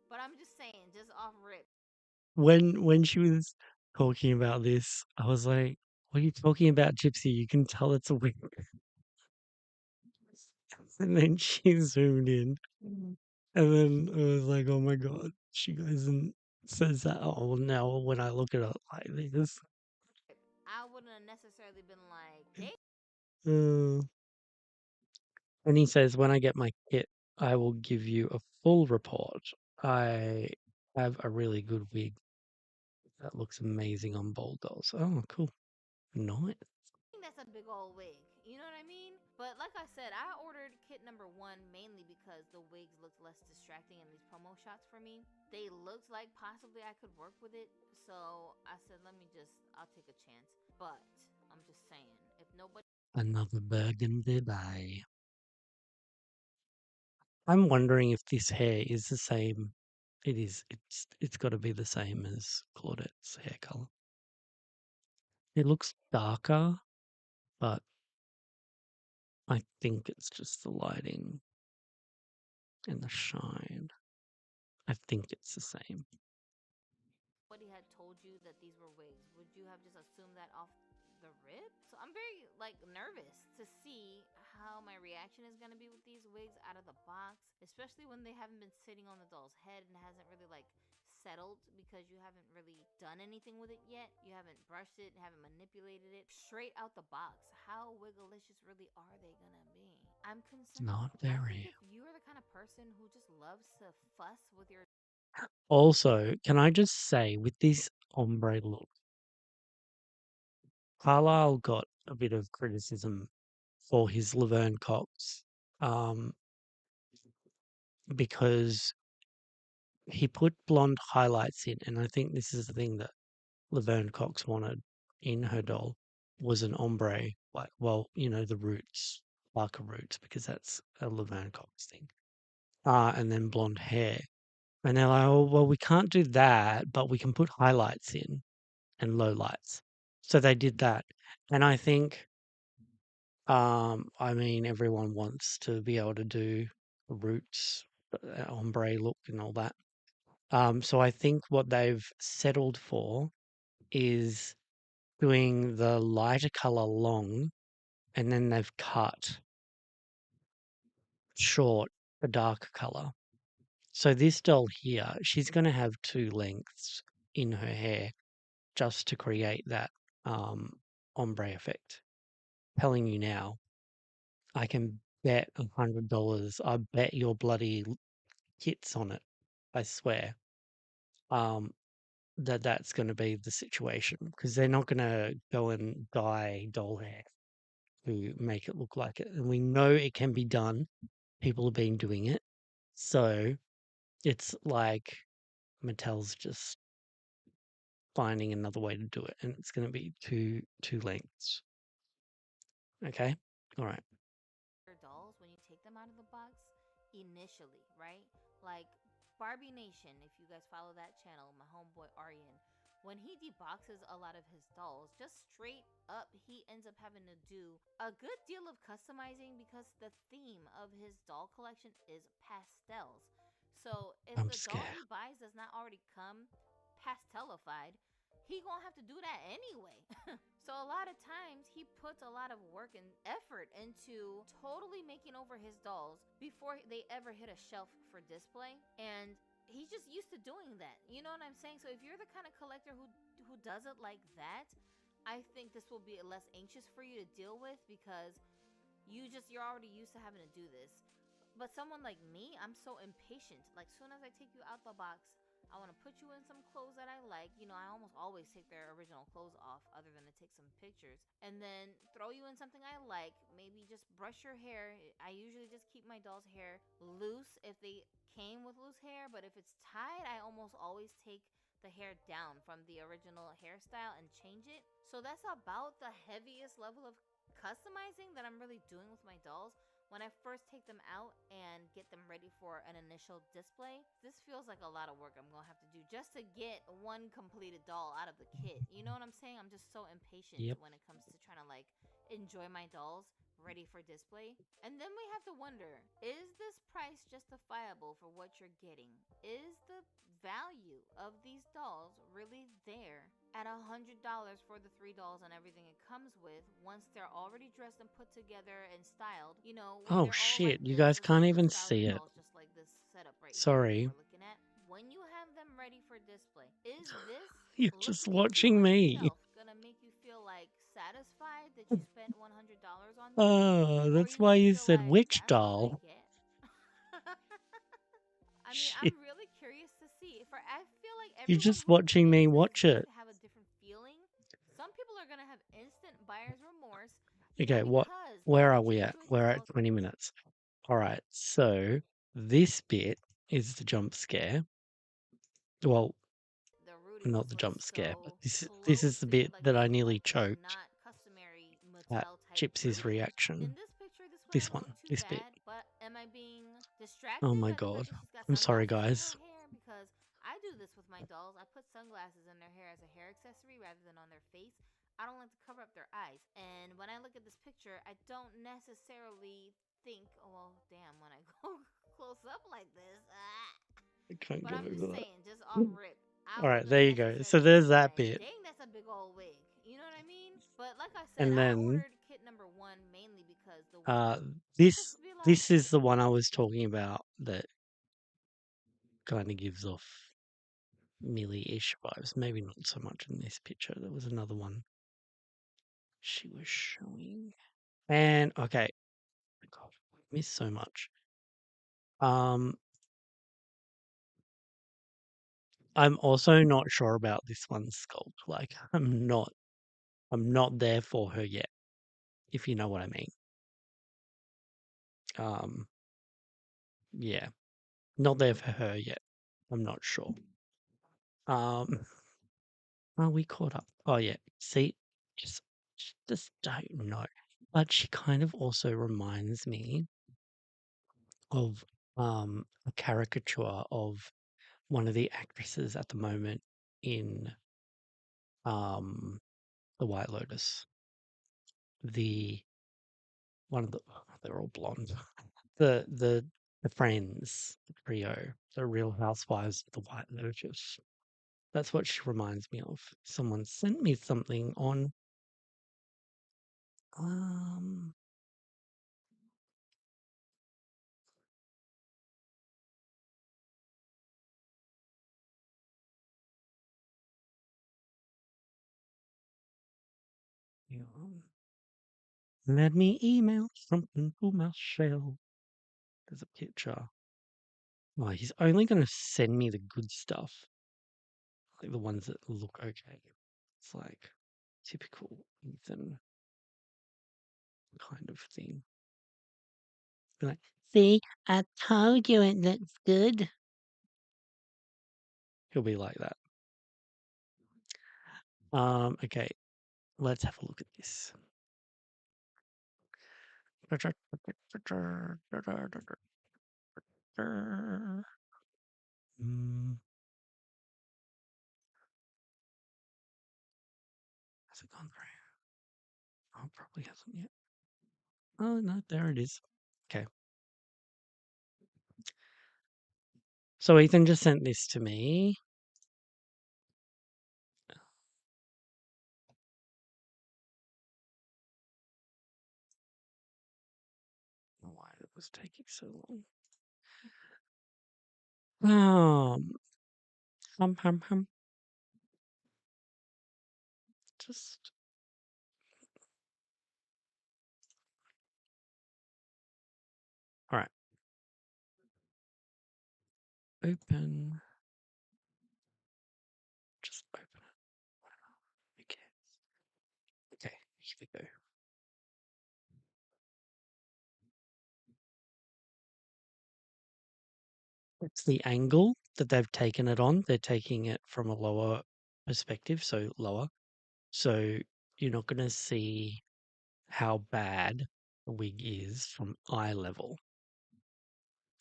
But I'm just saying, just off rip. When she was talking about this, I was like, "What are you talking about, Gypsy? You can tell it's a wig." And then she zoomed in, and then I was like, "Oh my god!" She goes and says that. Oh, now when I look at it like this, I wouldn't have necessarily been like, damn. uh, and he says, "When I get my kit, I will give you a full report. I have a really good wig that looks amazing on bold dolls." Oh, cool, nice. That's a big old wig. You know what I mean? But like I said, I ordered kit number one mainly because the wigs looked less distracting in these promo shots for me. They looked like possibly I could work with it. So I said, I'll take a chance. But I'm just saying, if nobody. Another burgundy day. I'm wondering if this hair is the same. It is. It's got to be the same as Claudette's hair color. It looks darker, but I think it's just the lighting and the shine. I think it's the same. Somebody had told you that these were wigs, would you have just assumed that off the rip? So I'm very like nervous to see how my reaction is gonna be with these wigs out of the box, especially when they haven't been sitting on the doll's head and hasn't really like settled because you haven't really done anything with it yet. You haven't brushed it, haven't manipulated it. Straight out the box, how wigglicious really are they gonna be? I'm concerned. Not I think very. if you're the kind of person who just loves to fuss with your Also, can I just say, with this ombre look, Carlisle got a bit of criticism for his Laverne Cox, um, because he put blonde highlights in, and I think this is the thing that Laverne Cox wanted in her doll was an ombre, like, well, the roots, darker roots, because that's a Laverne Cox thing. And then blonde hair. And they're like, oh, well, we can't do that, but we can put highlights in and lowlights. So they did that. And I think, I mean, everyone wants to be able to do roots, ombre look and all that. So I think what they've settled for is doing the lighter color long, and then they've cut short the darker color. So this doll here, she's going to have two lengths in her hair just to create that ombre effect. Telling you now, I can bet $100. I bet your bloody hits on it. I swear. Um, that's going to be the situation because they're not going to go and dye doll hair to make it look like it. And we know it can be done. People have been doing it. So it's like Mattel's just finding another way to do it. And it's going to be two lengths. Okay. All right. dolls when you take them out of the box initially, right? Like Barbie Nation, if you guys follow that channel, my homeboy Aryan, when he deboxes a lot of his dolls, just straight up, he ends up having to do a good deal of customizing because the theme of his doll collection is pastels. So if I'm the doll scared. he buys does not already come pastelified, he gonna have to do that anyway. So a lot of times he puts a lot of work and effort into totally making over his dolls before they ever hit a shelf for display. And he's just used to doing that. You know what I'm saying? So if you're the kind of collector who does it like that, I think this will be less anxious for you to deal with because you're already used to having to do this. But someone like me, I'm so impatient. Like soon as I take you out the box, I want to put you in some clothes that I like. You know, I almost always take their original clothes off other than to take some pictures. And then throw you in something I like. Maybe just brush your hair. I usually just keep my doll's hair loose if they came with loose hair, but if it's tied, I almost always take the hair down from the original hairstyle and change it. So that's about the heaviest level of customizing that I'm really doing with my dolls. When I first take them out and get them ready for an initial display, this feels like a lot of work I'm gonna have to do just to get one completed doll out of the kit. You know what I'm saying? I'm just so impatient Yep. when it comes to trying to like enjoy my dolls ready for display. And then we have to wonder, is this price justifiable for what you're getting? Is the value of these dolls really there at $100 for the three dolls and everything it comes with once they're already dressed and put together and styled, when Oh they're all like shit, you this, guys let's say can't the even nostalgia see it. dolls just like this setup right here that Sorry. we're looking at, when you have them ready for display, is this You're just looking at you watching on the me. shelf gonna make you feel like satisfied that you spent $100 on these, Oh, or are that's you why gonna you feel said like witch that's what I doll. get? I mean, I'm Shit. really curious to see. For I feel like You're everyone just who watching gets me this is watch going it. to have a different feeling. Some people are gonna have instant buyer's remorse, Okay, because now where are that you we at? enjoyed these We're at dolls, 20 minutes. All right. So this bit is the jump scare. Well, the rooting not just the looks jump scare, but so this is the close-knit. bit Like that this I is nearly like a choked not customary at Mattel type Chipsy's rooting. reaction. In this picture, this one I This don't one, look too this bit. bad, but am I being Oh distracted? my Because I god. think she's got I'm sorry, sunglasses in her guys. hair. Because I do this with my dolls. I put sunglasses in their hair as a hair accessory rather than on their face. I don't like to cover up their eyes. And when I look at this picture, I don't necessarily think, oh, well, damn, when I go close up like this, I can't but get I'm just over saying, just off that. rip, I All right, wouldn't there you go. So necessarily there's be that like, bit. dang, that's a big old wig. You know what I mean? But like I said, And I then ordered kit number one mainly because the uh wig, just this to be like, this is the one I was talking about that kind of gives off Millie-ish vibes. Maybe not so much in this picture. There was another one she was showing. And okay. God. miss so much. Um, I'm also not sure about this one's sculpt. Like, I'm not there for her yet, if you know what I mean. Um, yeah, not there for her yet. I'm not sure. Um, are we caught up? Oh yeah. See, just just don't know. But she kind of also reminds me of a caricature of one of the actresses at the moment in um The White Lotus. The one of the they're all blonde. The friends, the trio, the Real Housewives of the White Lotus. That's what she reminds me of. Someone sent me something on um hang on. Let me email something to Michelle. There's a picture. Oh, he's only going to send me the good stuff, like the ones that look okay. It's like typical Ethan kind of thing. Be like, see, I told you it looks good. He'll be like that. Okay, let's have a look at this. Mm, has it gone through? Oh, probably hasn't yet. Oh no, there it is. Okay. So Ethan just sent this to me. Why it was taking so long. Hum. Just all right. Open. Just open it. Okay. Okay. Here we go. It's the angle that they've taken it on. They're taking it from a lower perspective, so lower. So you're not going to see how bad the wig is from eye level,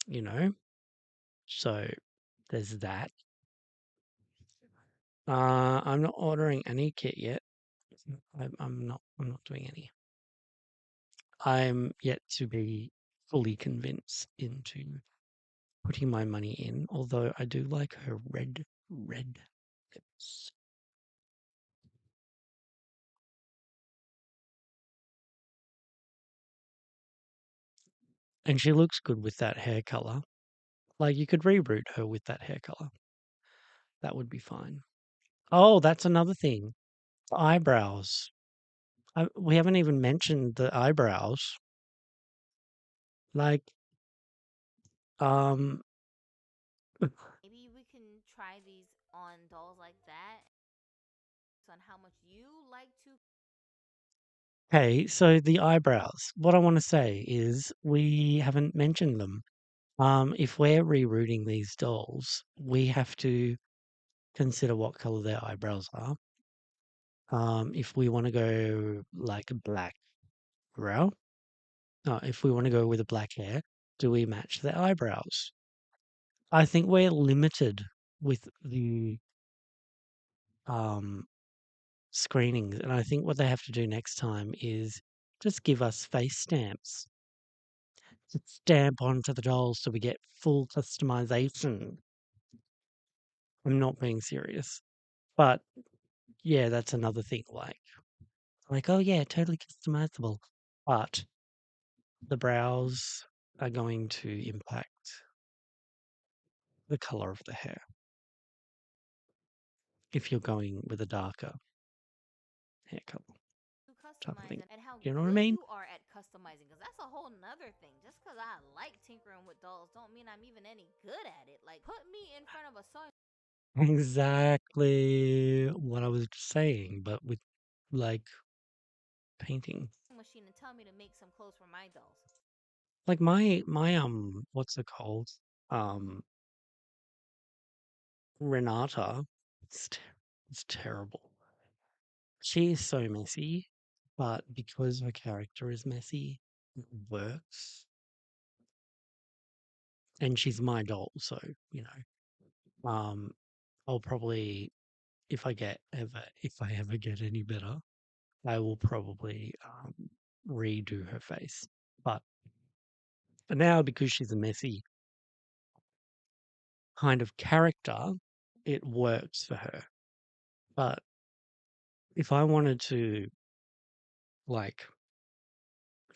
you know? So there's that. I'm not ordering any kit yet. I'm not doing any. I'm yet to be fully convinced into putting my money in, although I do like her red lips. And she looks good with that hair color. Like you could reroot her with that hair color. That would be fine. Oh, that's another thing. The eyebrows. We haven't even mentioned the eyebrows. Like, um, Maybe we can try these on dolls like that. On how much you like to. okay, so the eyebrows. What I want to say is we haven't mentioned them. If we're rerouting these dolls, we have to consider what color their eyebrows are. If we want to go like a black brow, if we want to go with a black hair, do we match their eyebrows? I think we're limited with the um, screenings, and I think what they have to do next time is just give us face stamps to stamp onto the dolls so we get full customization. I'm not being serious, but yeah, that's another thing. Like, oh yeah, totally customizable, but the brows are going to impact the color of the hair if you're going with a darker hair color. type of thing. customize and how Do you know what I good mean? you are at customizing, because that's a whole nother thing. Just because I like tinkering with dolls don't mean I'm even any good at it. Like, put me in front of a sewing Exactly what I was saying, but with like painting. machine and tell me to make some clothes for my dolls. Like my what's it called? Um Renata. It's terrible. She is so messy, but because her character is messy, it works. And she's my doll, so you know. I'll probably if I ever get any better, I will probably redo her face. But for now, because she's a messy kind of character, it works for her. But if I wanted to like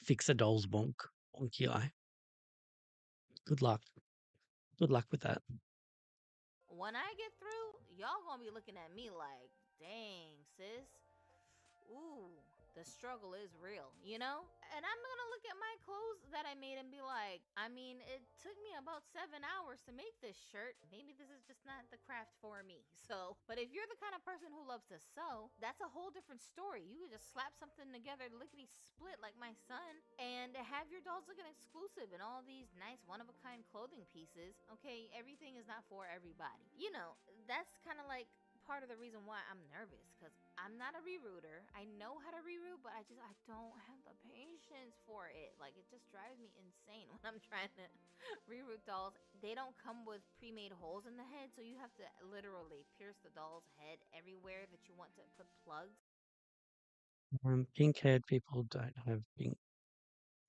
fix a doll's wonky eye, good luck. Good luck with that. When I get through, y'all gonna be looking at me like, dang, sis. Ooh, the struggle is real, you know? And I'm gonna look at my clothes that I made and be like, I mean, it took me about 7 hours to make this shirt. Maybe this is just not the craft for me. So, but if you're the kind of person who loves to sew, that's a whole different story. You could just slap something together, lickety split like my son, and have your dolls looking exclusive and all these nice one of a kind clothing pieces. Okay, everything is not for everybody. You know, that's kind of like part of the reason why I'm nervous, because I'm not a rerooter. I know how to reroot, but I don't have the patience for it. Like, it just drives me insane when I'm trying to reroot dolls. They don't come with pre-made holes in the head, so you have to literally pierce the doll's head everywhere that you want to put plugs. Pink haired people don't have pink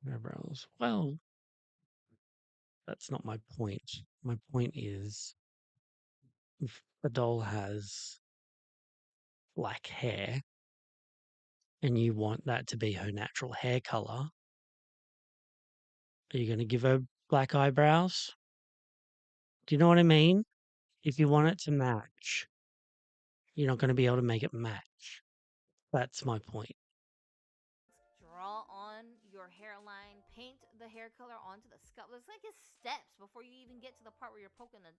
eyebrows. Well, that's not my point. My point is if a doll has black hair and you want that to be her natural hair color, are you going to give her black eyebrows? Do you know what I mean? If you want it to match, you're not going to be able to make it match. That's my point. Draw on your hairline, paint the hair color onto the scalp. It's like it's steps before you even get to the part where you're poking the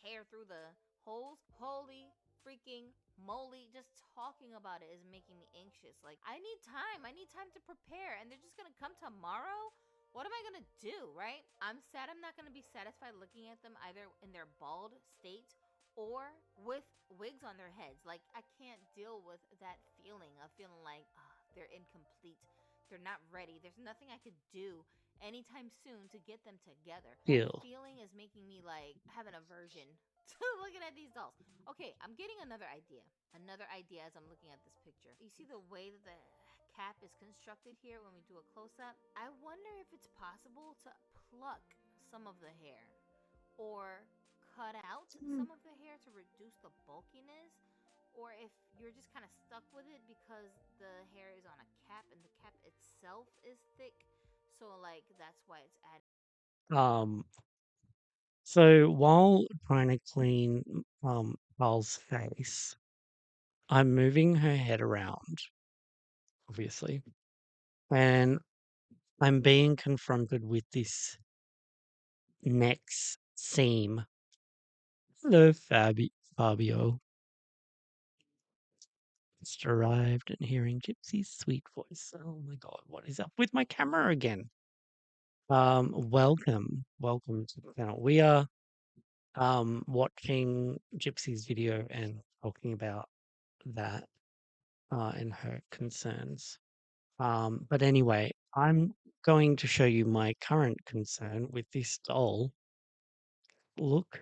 hair through the holes. Holy freaking moly, just talking about it is making me anxious. Like, I need time. I need time to prepare, and they're just gonna come tomorrow. What am I gonna do, right? I'm sad I'm not gonna be satisfied looking at them either in their bald state or with wigs on their heads. Like, I can't deal with that feeling of feeling like, they're incomplete. They're not ready. There's nothing I could do anytime soon to get them together. That Deal. feeling is making me like have an aversion to looking at these dolls. Okay, I'm getting another idea. Another idea as I'm looking at this picture. You see the way that the cap is constructed here when we do a close up? I wonder if it's possible to pluck some of the hair or cut out some of the hair to reduce the bulkiness, or if you're just kind of stuck with it because the hair is on a cap and the cap itself is thick, so like that's why it's added. Um, so while trying to clean Carl's face, I'm moving her head around, obviously, and I'm being confronted with this next seam. Hello, Fabio. Just arrived and hearing Gypsy's sweet voice. Oh my god, what is up with my camera again? Welcome to the channel. We are watching Gypsy's video and talking about that and her concerns. But anyway, I'm going to show you my current concern with this doll. Look.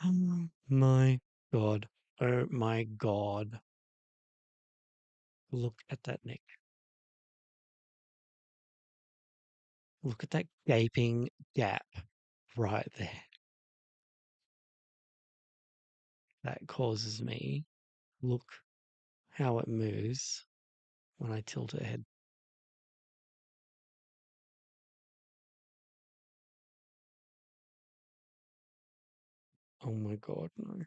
Oh my god. Oh my god. Look at that neck. Look at that gaping gap right there. That causes me. Look how it moves when I tilt her head. Oh my god, no.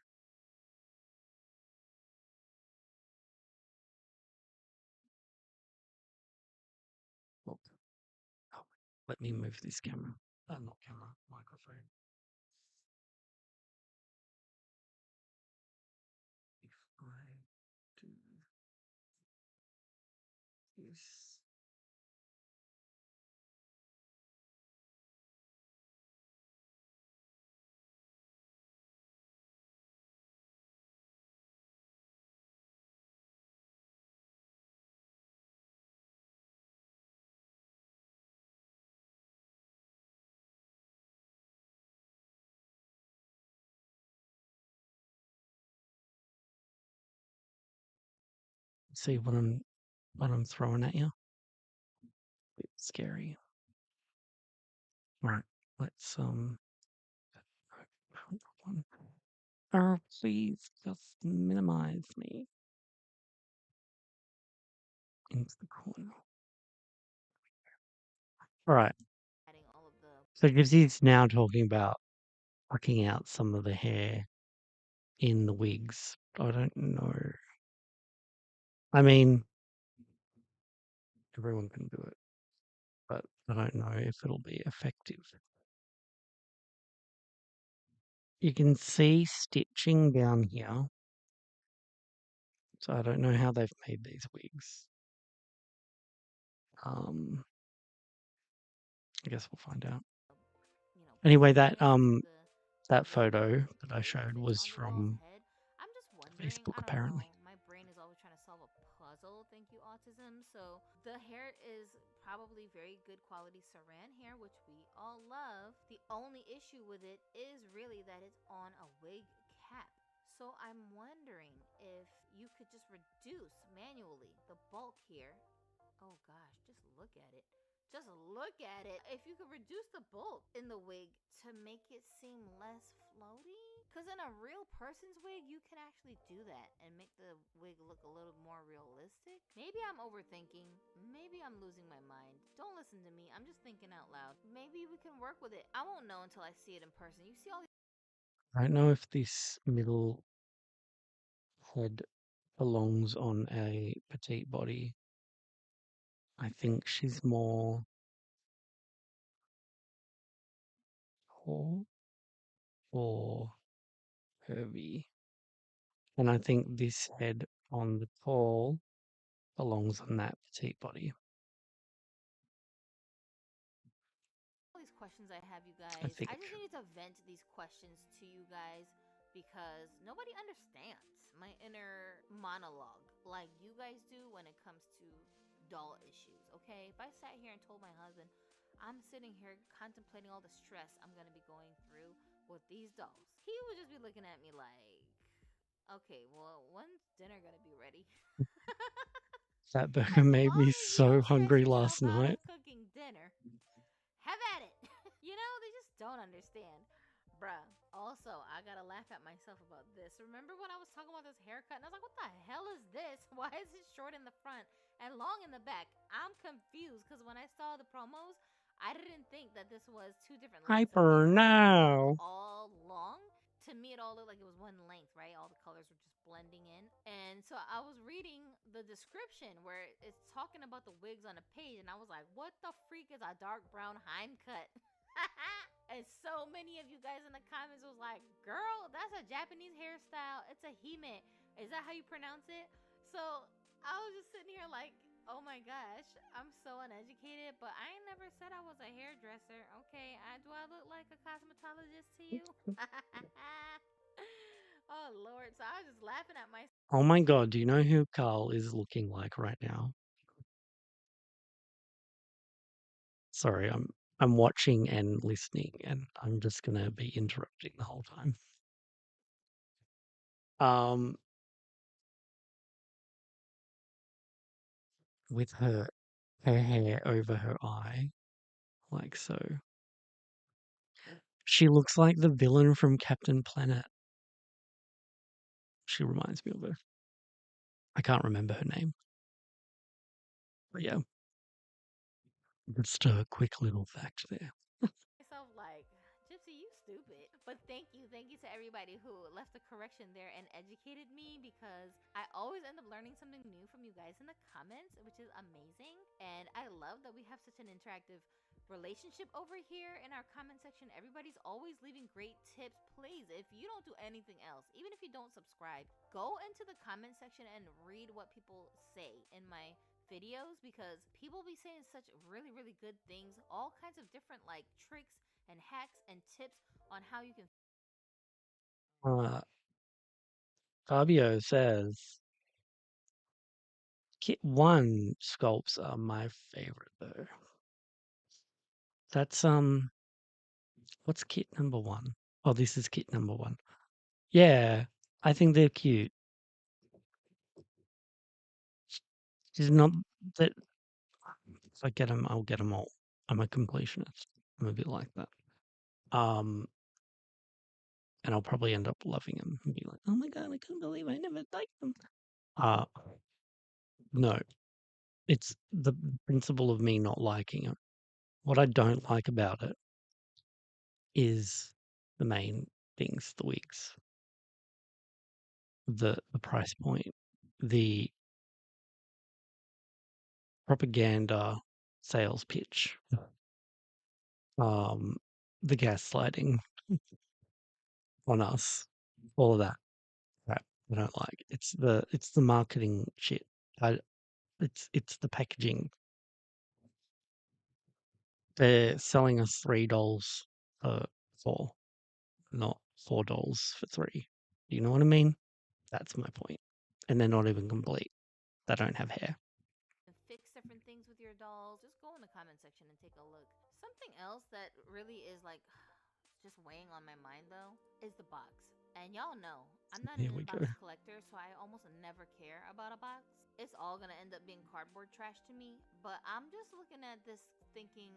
Let me move this camera. Not camera, microphone. If I do this. See what I'm throwing at you? Bit scary. Right. Let's oh please just minimize me into the corner. Alright. Adding all of the So Gypsy's now talking about plucking out some of the hair in the wigs. I don't know. I mean, everyone can do it, but I don't know if it'll be effective. You can see stitching down here. So I don't know how they've made these wigs. I guess we'll find out. Anyway, that that photo that I showed was from I'm just wondering, Facebook I don't know. apparently. My brain is always trying to solve a puzzle. Thank you, autism. So the hair is probably very good quality saran hair, which we all love. The only issue with it is really that it's on a wig cap. So I'm wondering if you could just reduce manually the bulk here. Oh gosh, just look at it. Just look at it. If you could reduce the bulk in the wig to make it seem less floaty. Because in a real person's wig, you can actually do that and make the wig look a little more realistic. Maybe I'm overthinking. Maybe I'm losing my mind. Don't listen to me. I'm just thinking out loud. Maybe we can work with it. I won't know until I see it in person. You see all these. I don't know if this middle head belongs on a petite body. I think she's more tall or curvy. And I think this head on the tall belongs on that petite body. All these questions I have, you I guys. think. I just needed to vent these questions to you guys because nobody understands my inner monologue like you guys do when it comes to doll issues, okay? If I sat here and told my husband, I'm sitting here contemplating all the stress I'm going to be going through with these dolls, he would just be looking at me like, okay, well, when's dinner going to be ready? That burger As made long me as you so don't stress hungry yourself last out night. of cooking dinner, have at it. They just don't understand. Bruh. Also, I gotta laugh at myself about this. Remember when I was talking about this haircut and I was like, what the hell is this? Why is it short in the front and long in the back? I'm confused because when I saw the promos, I didn't think that this was two different lengths of Hyper hair. I just thought it was now. all long. To me, it all looked like it was one length, right? All the colors were just blending in. And so I was reading the description where it's talking about the wigs on a page, and I was like, what the freak is a dark brown hind cut? And so many of you guys in the comments was like, girl, that's a Japanese hairstyle. It's a hime. Is that how you pronounce it? So I was just sitting here like, oh my gosh, I'm so uneducated, but I ain't never said I was a hairdresser. Okay, do I look like a cosmetologist to you? Oh Lord, so I was just laughing at myself. Oh my god, do you know who Karl is looking like right now? Sorry, I'm watching and listening and I'm just gonna be interrupting the whole time. Um with her hair over her eye, like so. She looks like the villain from Captain Planet. She reminds me of her. I can't remember her name. But yeah, just a quick little fact there. Myself like, Gypsy, you stupid. But thank you to everybody who left a correction there and educated me because I always end up learning something new from you guys in the comments, which is amazing. And I love that we have such an interactive relationship over here in our comment section. Everybody's always leaving great tips. Please, if you don't do anything else, even if you don't subscribe, go into the comment section and read what people say in my videos, because people be saying such really, really good things, all kinds of different like tricks and hacks and tips on how you can. Uh, Fabio says Kit 1 sculpts are my favorite though. That's what's kit number 1? Oh, this is kit number 1. Yeah, I think they're cute. It's not that if I get them, I'll get them all. I'm a completionist. I'm a bit like that. And I'll probably end up loving them and be like, oh my god, I can't believe I never liked them. Uh, no, it's the principle of me not liking it. What I don't like about it is the main things, the wigs, the price point, the propaganda sales pitch, um, the gaslighting on us, all of that crap I don't like. It's the marketing shit. I, it's the packaging. They're selling us $3 for 4, not $4 for 3. You know what I mean? That's my point. And they're not even complete. They don't have hair. Fix different things with your dolls, just go in the comment section and take a look. Something else that really is like just weighing on my mind though is the box. And y'all know I'm not an Here we go. inbox collector, so I almost never care about a box. It's all gonna end up being cardboard trash to me. But I'm just looking at this thinking,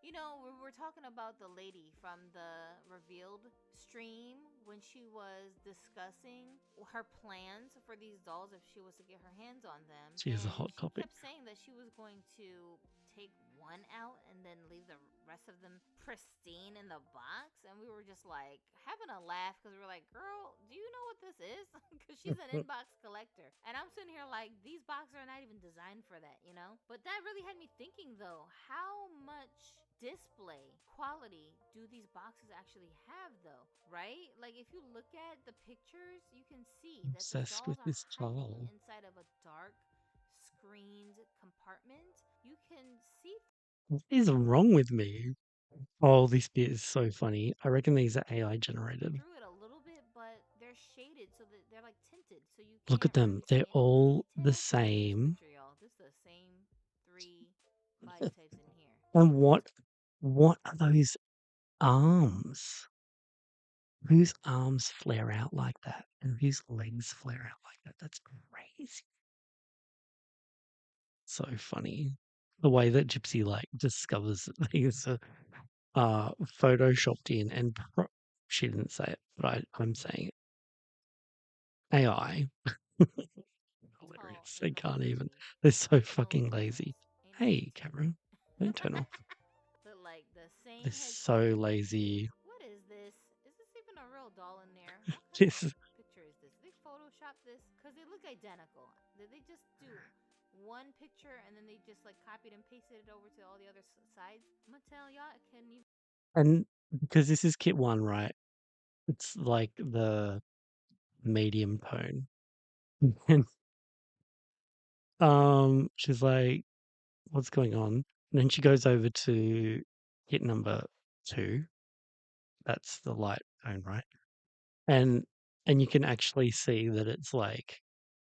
you know, we were talking about the lady from the revealed stream when she was discussing her plans for these dolls if she was to get her hands on them. She is a And hot she topic. kept saying that she was going to take one out and then leave the rest of them pristine in the box. And we were just like having a laugh because we were like, girl, do you know what this is? Because she's an inbox collector. And I'm sitting here like, these boxes are not even designed for that, you know? But that really had me thinking though, how much display quality do these boxes actually have though, right? Like if you look at the pictures, you can see that these Obsessed with dolls are this hiding doll. inside of a dark screened compartment. You can see What is wrong with me? Oh, this bit is so funny. I reckon these are AI generated. through it a little bit, but they're shaded so that they're like tinted, so you Look at can't them. really They're see any of the all the details. Look at this same. picture, y'all. This is the same three body types in here. And what are those arms? Whose arms flare out like that? And whose legs flare out like that? That's crazy. So funny. The way that Gypsy like discovers that things are photoshopped in and she didn't say it, but I'm saying it. AI. Tall Hilarious. in They the can't even. movie. They're so No fucking lazy. difference. Ain't no Hey, detail. Cameron, don't turn off. Look like the They're same head so sculpt. lazy. What is this? Is this even a real doll in there? What kind of This is, picture is this? Did they Photoshop this? Because they look identical. Did they just do one picture and then they just like copied and pasted it over to all the other sides? I'm gonna tell y'all, it can even. and because this is kit 1, right? It's like the medium tone. And she's like, what's going on? And then she goes over to kit number 2. That's the light tone, right? And you can actually see that it's like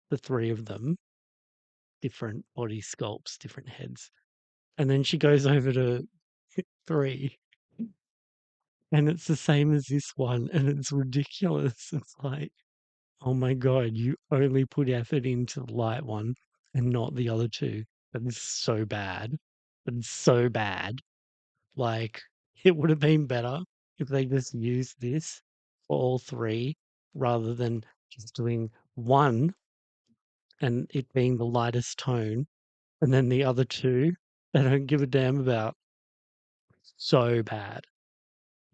the 3 of them, different body sculpts, different heads. And then she goes over to 3 and it's the same as this one and it's ridiculous. It's like, oh my god, you only put effort into the light one and not the other 2. That is so bad. That is so bad. Like, it would have been better if they just used this for all 3 rather than just doing 1 and it being the lightest tone, and then the other 2 they don't give a damn about. So bad.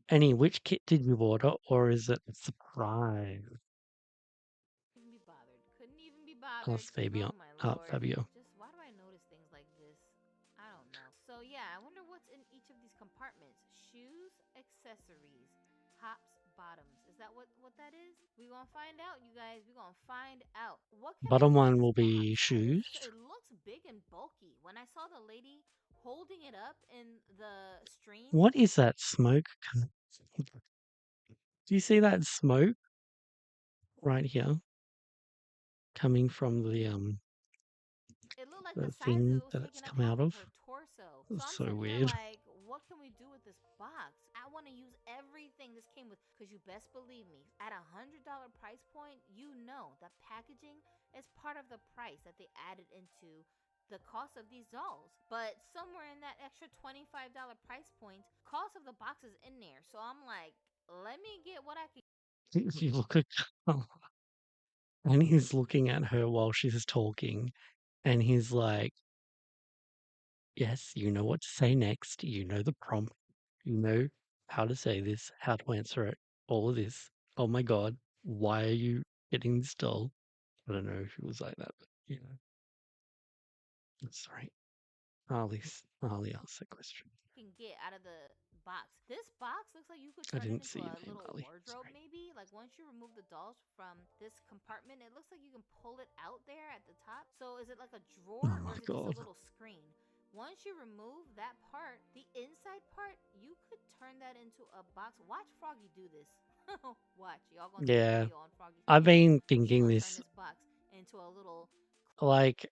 Any, which kit did you order, or is it a surprise? Even be bothered. Couldn't even be bothered. Asked Fabian. Oh my lord. Fabio. Just why do I notice things like this? I don't know. So yeah, I wonder what's compartments: shoes, accessories, tops, bottoms. Is that what that is? We gonna find out, you guys. We gonna find out. What can I Bottom do with one this will be box? shoes. It looks big and bulky. When I saw the lady holding it up in the stream, What is that smoke? Do you see that smoke right here coming from it looked like the the size of thing it was that it's taking up come half out of of? her torso. So It's I'm so sitting here weird. like, what can we do with this box? I want to use everything this came with, because you best believe me, at $100 price point, you know the packaging is part of the price that they added into the cost of these dolls. But somewhere in that extra $25 price point, cost of the box is in there. So I'm like, let me get what I can. If you look at and he's looking at her while she's talking, and he's like, "Yes, you know what to say next. You know the prompt. You know how to say this, how to answer it, all of this. Oh my God, why are you getting this doll?" I don't know if it was like that, but you know, that's right. Ali asked that question. Can get out of the box. This box looks like you could I turn it didn't into see your a name, little Ali. wardrobe, Sorry. maybe. Like once you remove the dolls from this compartment, it looks like you can pull it out there at the top. So is it like a drawer Oh or my is it just a God. little screen? Once you remove that part, the inside part, you could turn that into a box. Watch Froggy do this. Watch. Y'all gonna see the Yeah, video on Froggy's I've channel. been She thinking gonna turn this, this box into a little like,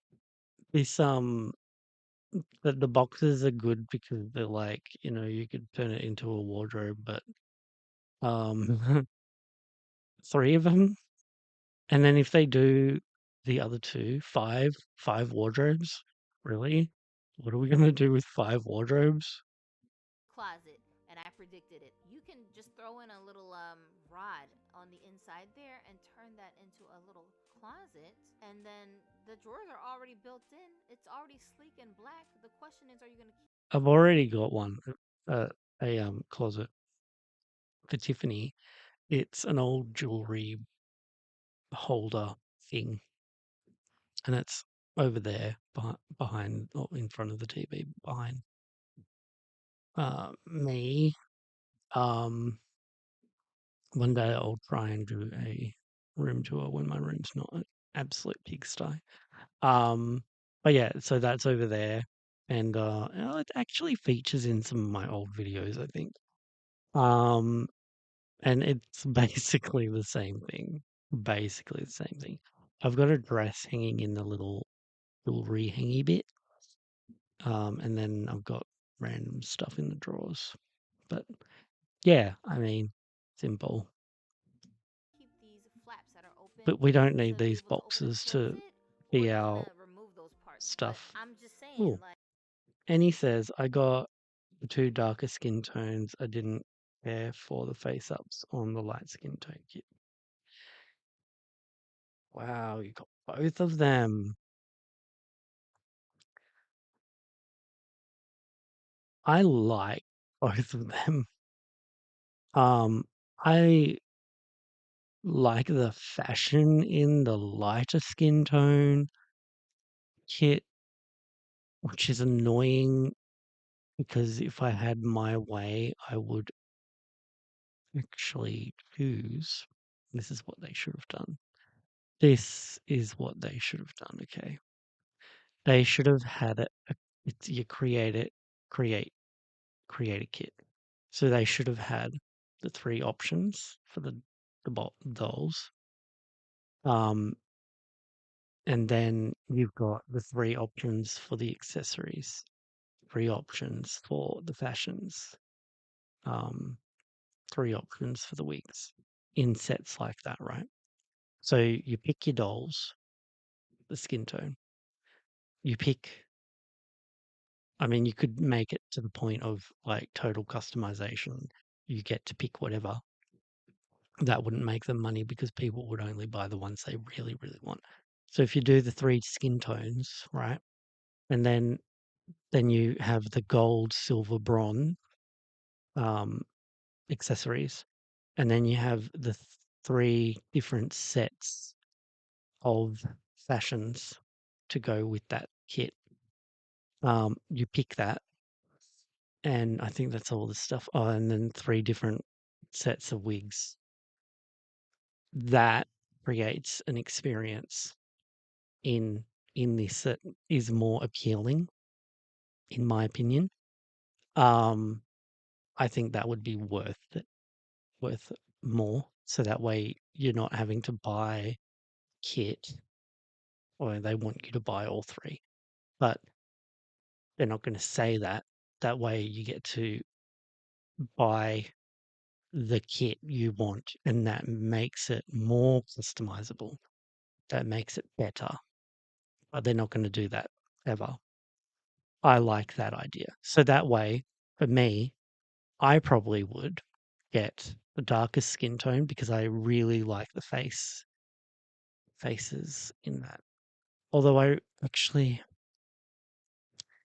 this, the boxes are good because they're like, you know, you could turn it into a wardrobe, but, three of them. And then if they do the other two, five wardrobes? Really? What are we gonna do with five wardrobes? closet, and I predicted it. You can just throw in a little rod on the inside there and turn that into a little closet, and then the drawers are already built in. It's already sleek and black. The question is, are you going to keep I've already got one, closet for Tiffany. It's an old jewelry holder thing, and it's over there behind or in front of the TV behind me. Um, One day I'll try and do a room tour when my room's not an absolute pigsty. Um, but yeah, so that's over there, and it actually features in some of my old videos, I think. Um, and it's basically the same thing. Basically the same thing. I've got a dress hanging in the little jewelry hangy bit, and then I've got random stuff in the drawers. But yeah, I mean, simple. these flaps that are open But we don't to need be these able to open and boxes close to it, or are be you going our to remove those parts? But stuff. I'm just saying, Oh, like, and he says, I got the two darker skin tones. I didn't care for the face ups on the light skin tone kit. Wow, you got both of them. I like both of them. I like the fashion in the lighter skin tone kit, which is annoying because if I had my way, I would actually choose. This is what they should have done. This is what they should have done. Okay. They should have had it. It's, you create, create a kit. So they should have had the three options for the dolls. Um, and then you've got the three options for the accessories, three options for the fashions, um, three options for the wigs in sets like that, right? So you pick your dolls, the skin tone. You pick, I mean, you could make it to the point of like total customization. You get to pick whatever. That wouldn't make them money because people would only buy the ones they really, really want. So if you do the three skin tones, right? And then you have the gold, silver, bronze um, accessories, and then you have the three different sets of fashions to go with that kit. You pick that, and I think that's all the stuff. Oh, and then 3 different sets of wigs. That creates an experience in this that is more appealing, in my opinion. Um, I think that would be worth more, so that way you're not having to buy kit, or they want you to buy all 3, but they're not gonna say that. That way you get to buy the kit you want, and that makes it more customizable. That makes it better, but they're not gonna do that ever. I like that idea. So that way, for me, I probably would get the darkest skin tone because I really like the faces in that. Although I actually,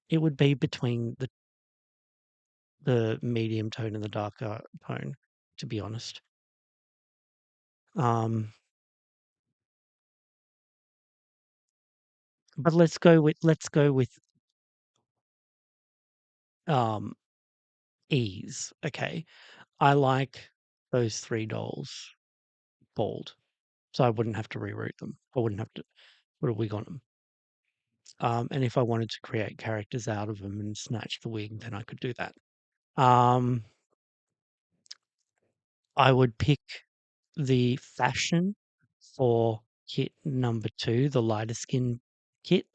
it would be between the medium tone and the darker tone, to be honest. Um, but let's go with um ease. Okay, I like those 3 dolls bald, so I wouldn't have to reroute them. I wouldn't have to put a wig on them. And if I wanted to create characters out of them and snatch the wig, then I could do that. Um, I would pick the fashion for kit number 2, the lighter skin kit,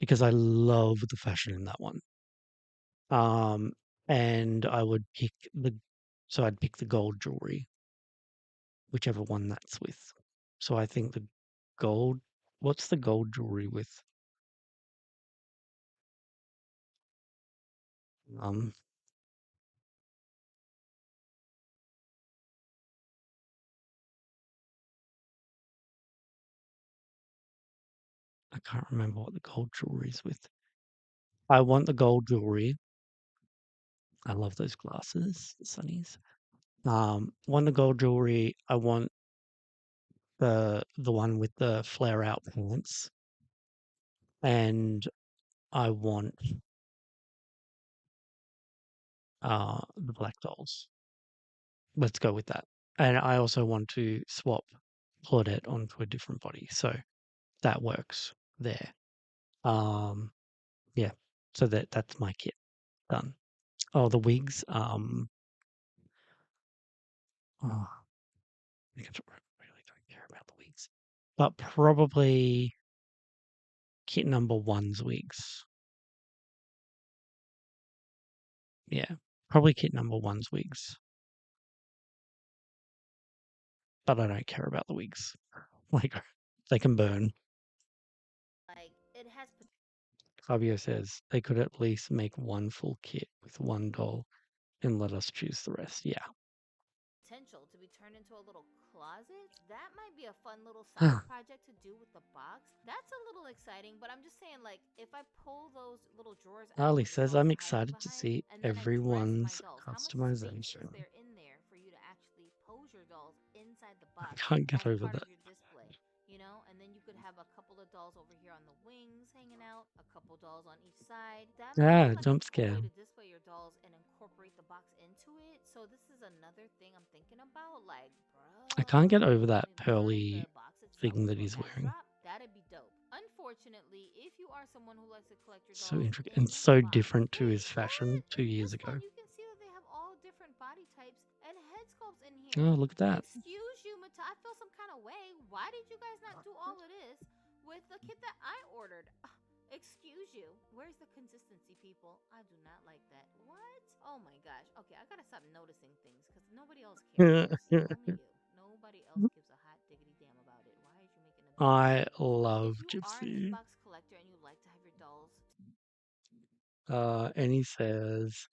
because I love the fashion in that one. Um, and I would pick so I'd pick the gold jewelry, whichever one that's with. So I think the gold, what's the gold jewelry with? Um, I can't remember what the gold jewelry is with. I want the gold jewelry. I love those glasses, the sunnies. Want the gold jewelry. I want the one with the flare out pants, and I want the black dolls. Let's go with that. And I also want to swap Claudette onto a different body, so that works there. Um, yeah, so that's my kit done. Oh, the wigs. Oh, I really don't care about the wigs, but probably kit number one's wigs. Yeah, probably kit number one's wigs, but I don't care about the wigs. Like, they can burn. Like it has Fabio says they could at least make one full kit with one doll and let us choose the rest. Yeah. potential to be turned into a little closet. That might be a fun little side project to do with the box. That's a little exciting, but I'm just saying, like, if I pull those little drawers out Ali for the says, dolls I'm to hide them excited to behind, see and then I dress my everyone's dolls, how much space is customization. there in there for you to actually pose your dolls inside the I box can't get as over part that. of your display? You know, and then you could have a couple of dolls over here on the wings hanging out, a couple dolls on each side. That might be like a Jump cool scare. way to display your dolls and incorporate the box into it. So this is another thing I'm thinking about. Like, I can't get bruh, over that can we turn pearly the box itself thing that into a he's wearing. backdrop? That'd be dope. Unfortunately, if you are someone who likes to collect your So dolls intricate in and so box, different to wait, his what? fashion 2 In years this ago. one, you can see that they have all different body types and head sculpts in Oh, here. look at that. Excuse you, Mata. I feel some kind of way. Why did you guys not do all of this with the kit that I ordered? Excuse you. Where's the consistency, people? I do not like that. What? Oh my gosh. Okay, I gotta stop noticing things because nobody else cares, Lucy. Only you. Nobody else gives a hot diggity damn about it. Why is you making a big deal I out of this? love If you are an Gypsy. inbox collector and you like to have your dolls And he says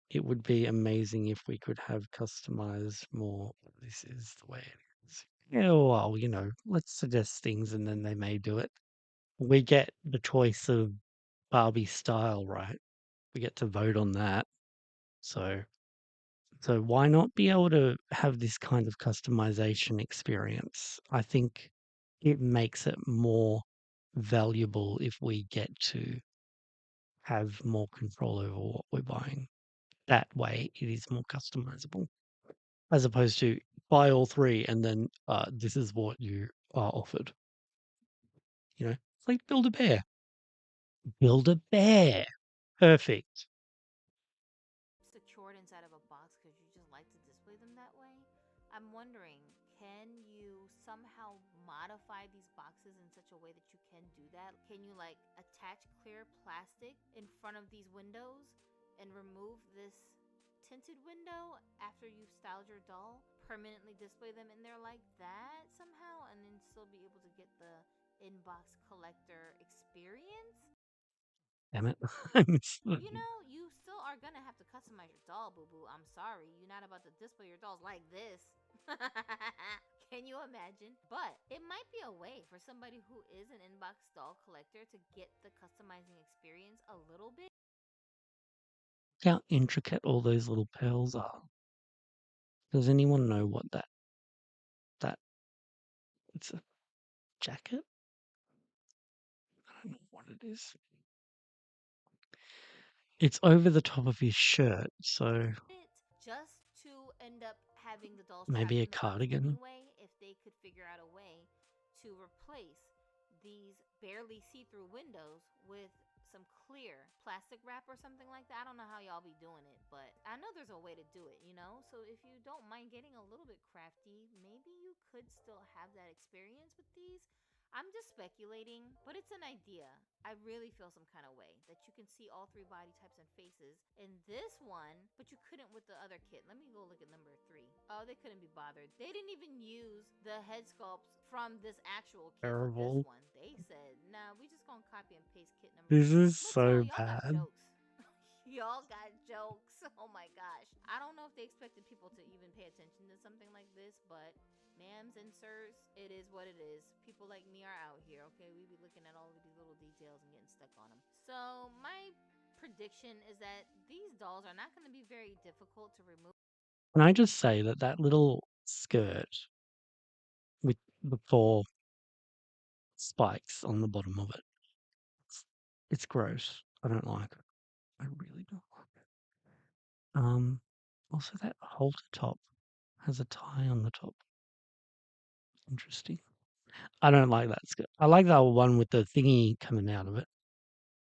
it would be amazing if we could have customized more. This is the way it is. Yeah, well, let's suggest things and then they may do it. We get the choice of Barbie style, right? We get to vote on that. So why not be able to have this kind of customization experience? I think it makes it more valuable if we get to have more control over what we're buying. that way it is more customizable, as opposed to buy all 3 and then, this is what you are offered. You know? It's like Build a Bear. Build a bear. Perfect. Secured inside of a box because you just like to display them that way. I'm wondering, can you somehow modify these boxes in such a way that you can do that? Can you like attach clear plastic in front of these windows and remove this tinted window after you've styled your doll? Permanently display them in there like that somehow and then still be able to get the inbox collector experience? Damn it. You know, you still are gonna have to customize your doll, boo boo. I'm sorry. You're not about to display your dolls like this. Can you imagine? But it might be a way for somebody who is an inbox doll collector to get the customizing experience a little bit. How intricate all those little pearls are. Does anyone know what that it's a jacket? I don't know what it is. It's over the top of his shirt, so Just to end up having the dolls trapped maybe a in the box cardigan. anyway, if they could figure out a way to replace these barely see-through windows with some clear plastic wrap or something like that. I don't know how y'all be doing it, but I know there's a way to do it, you know? So if you don't mind getting a little bit crafty, maybe you could still have that experience with these. I'm just speculating, but it's an idea. I really feel some kind of way that you can see all 3 body types and faces in this one, but you couldn't with the other kit. Let me go look at number 3. Oh, they couldn't be bothered. They didn't even use the head sculpts from this actual kit with this Terrible. one. They said, nah, we just gonna copy and paste kit number This 2. is Look, y'all, so y'all got bad. jokes. Y'all got jokes. Oh my gosh. I don't know if they expected people to even pay attention to something like this, but ma'ams and sirs, it is what it is. People like me are out here, okay? We be looking at all of these little details and getting stuck on them. So, my prediction is that these dolls are not going to be very difficult to remove. Can I just say that that little skirt with the 4 spikes on the bottom of it, it's gross. I don't like it. I really don't like it. Also that halter top has a tie on the top. Interesting. I don't like that skirt. I like that one with the thingy coming out of it.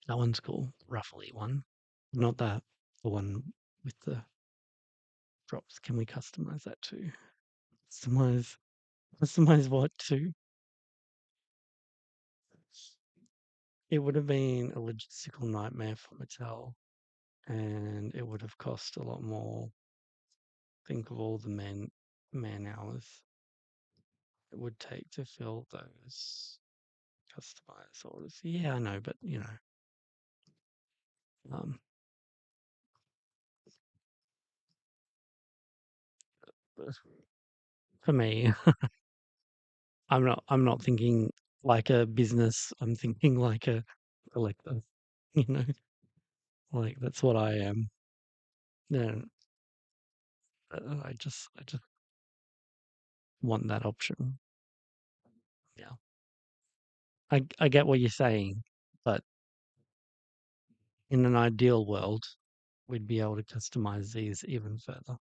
That one's cool. Ruffly one. Not that. The one with the drops. Can we customize that too? Customize what too? It would have been a logistical nightmare for Mattel, and it would have cost a lot more. Think of all the man hours it would take to fill those customized orders. Yeah, I know, but um, but for me, I'm not thinking like a business. I'm thinking like a collector. You know, like that's what I am. No, I just want that option. Yeah, I get what you're saying, but in an ideal world, we'd be able to customize these even further.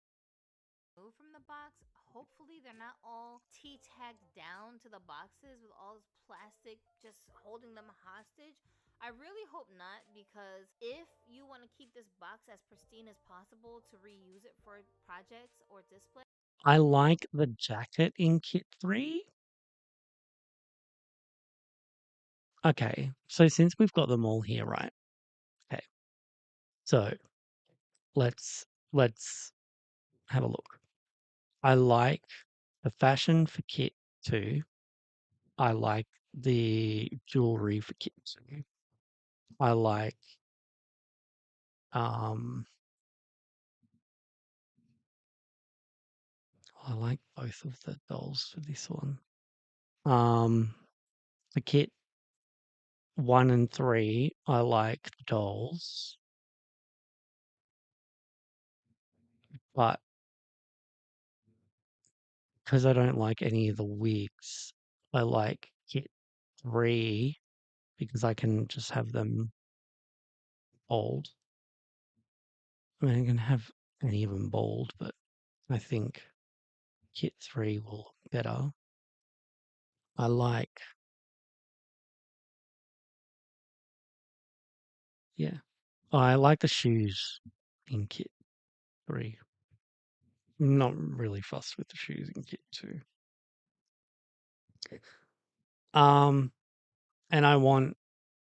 From the box. Hopefully, they're not all T tagged down to the boxes with all this plastic just holding them hostage. I really hope not, because if you want to keep this box as pristine as possible to reuse it for projects or display. I like the jacket in Kit 3. Okay, so since we've got them all here, right? Okay, so let's have a look. I like the fashion for Kit 2. I like the jewelry for Kit 2. I like um I like both of the dolls for this one. For Kit 1 and 3, I like the dolls, but because I don't like any of the wigs, I like Kit 3 because I can just have them old. I mean, I can have any of them bald, but I think kit 3 will look better. I like, yeah, I like the shoes in kit 3. Not really fussed with the shoes in kit 2. Um, and I want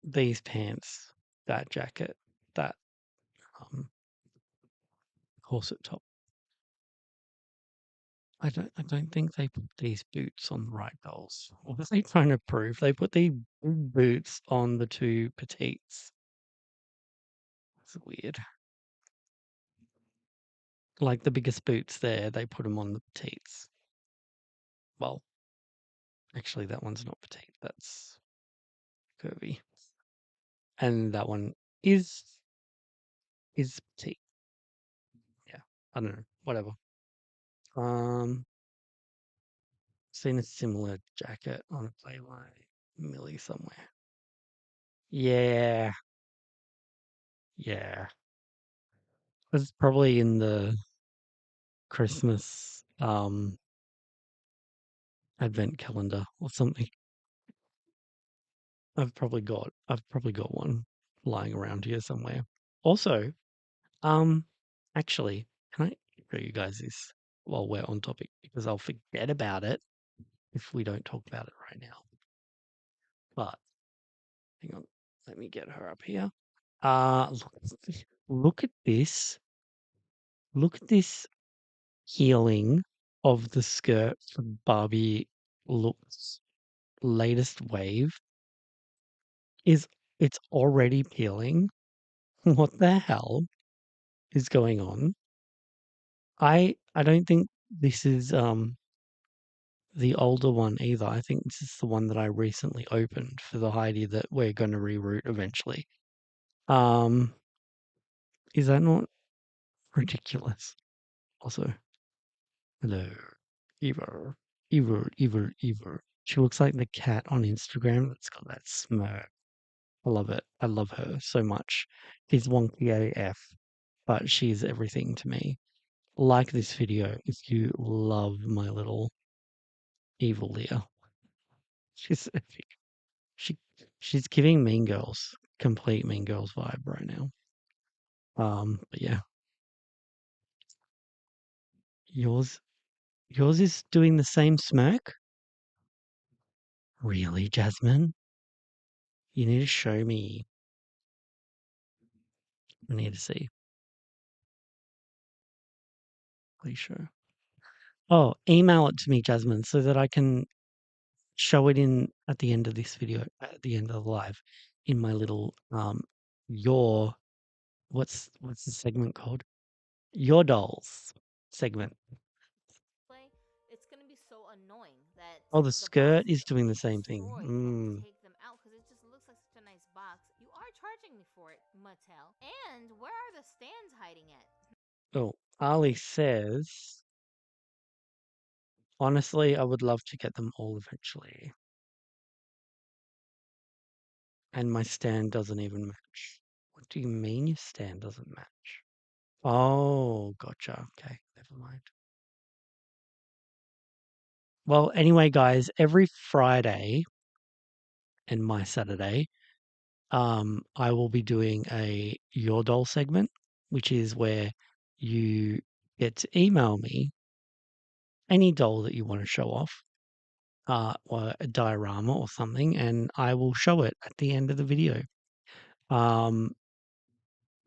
these pants, that jacket, that um corset top. I don't think they put these boots on the right dolls. What are they trying to prove? They put the big boots on the two petites. It's weird. Like the biggest boots there, they put them on the petites. Well, actually, that one's not petite. That's curvy, and that one is petite. Yeah, I don't know. Whatever. Um, seen a similar jacket on a Playway Millie somewhere. Yeah, yeah. It's probably in the Christmas advent calendar or something. I've probably got one lying around here somewhere. Also, um, actually, can I show you guys this while we're on topic? Because I'll forget about it if we don't talk about it right now. But hang on, let me get her up here. Look at this. Look at this healing of the skirt from Barbie looks latest wave is it's already peeling. What the hell is going on? I don't think this is the older one either. I think this is the one that I recently opened for the Heidi that we're going to reroot eventually. Um, is that not ridiculous? Also, hello, Eva, Eva. She looks like the cat on Instagram that's got that smirk. I love it. I love her so much. She's wonky AF, but she's everything to me. Like this video if you love my little evil Leah. She's epic. She she's giving Mean Girls, complete Mean Girls vibe right now. But yeah, yours yours is doing the same smirk? Really, Jasmine? You need to show me. I need to see. Please show. Oh, email it to me, Jasmine, so that I can show it in at the end of this video, at the end of the live, in my little your what's the segment called? Your dolls segment. Play, it's gonna be so annoying that Oh, the the skirt boxes is doing the get same thing. destroyed when we Mm. take them out because it just looks like such a nice box. You are charging me for it, Mattel. And where are the stands hiding at? Oh, Ali says, honestly, I would love to get them all eventually. And my stand doesn't even match. What do you mean your stand doesn't match? Oh, gotcha. Okay, never mind. Well, anyway, guys, every Friday and my Saturday, I will be doing a Your Doll segment, which is where you get to email me any doll that you want to show off, or a diorama or something, and I will show it at the end of the video. Um,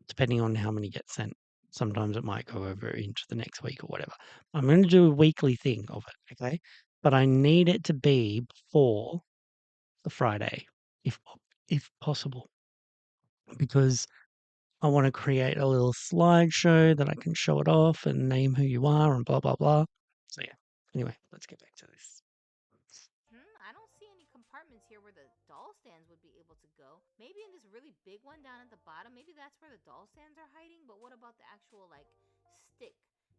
depending on how many get sent. Sometimes it might go over into the next week or whatever. I'm going to do a weekly thing of it, okay? But I need it to be before the Friday, if if possible, because I want to create a little slideshow that I can show it off and name who you are and blah blah blah. So yeah. Anyway, let's get back to this. I don't see any compartments here where the doll stands would be able to go. Maybe in this really big one down at the bottom, maybe that's where the doll stands are hiding. But what about the actual, like, stick?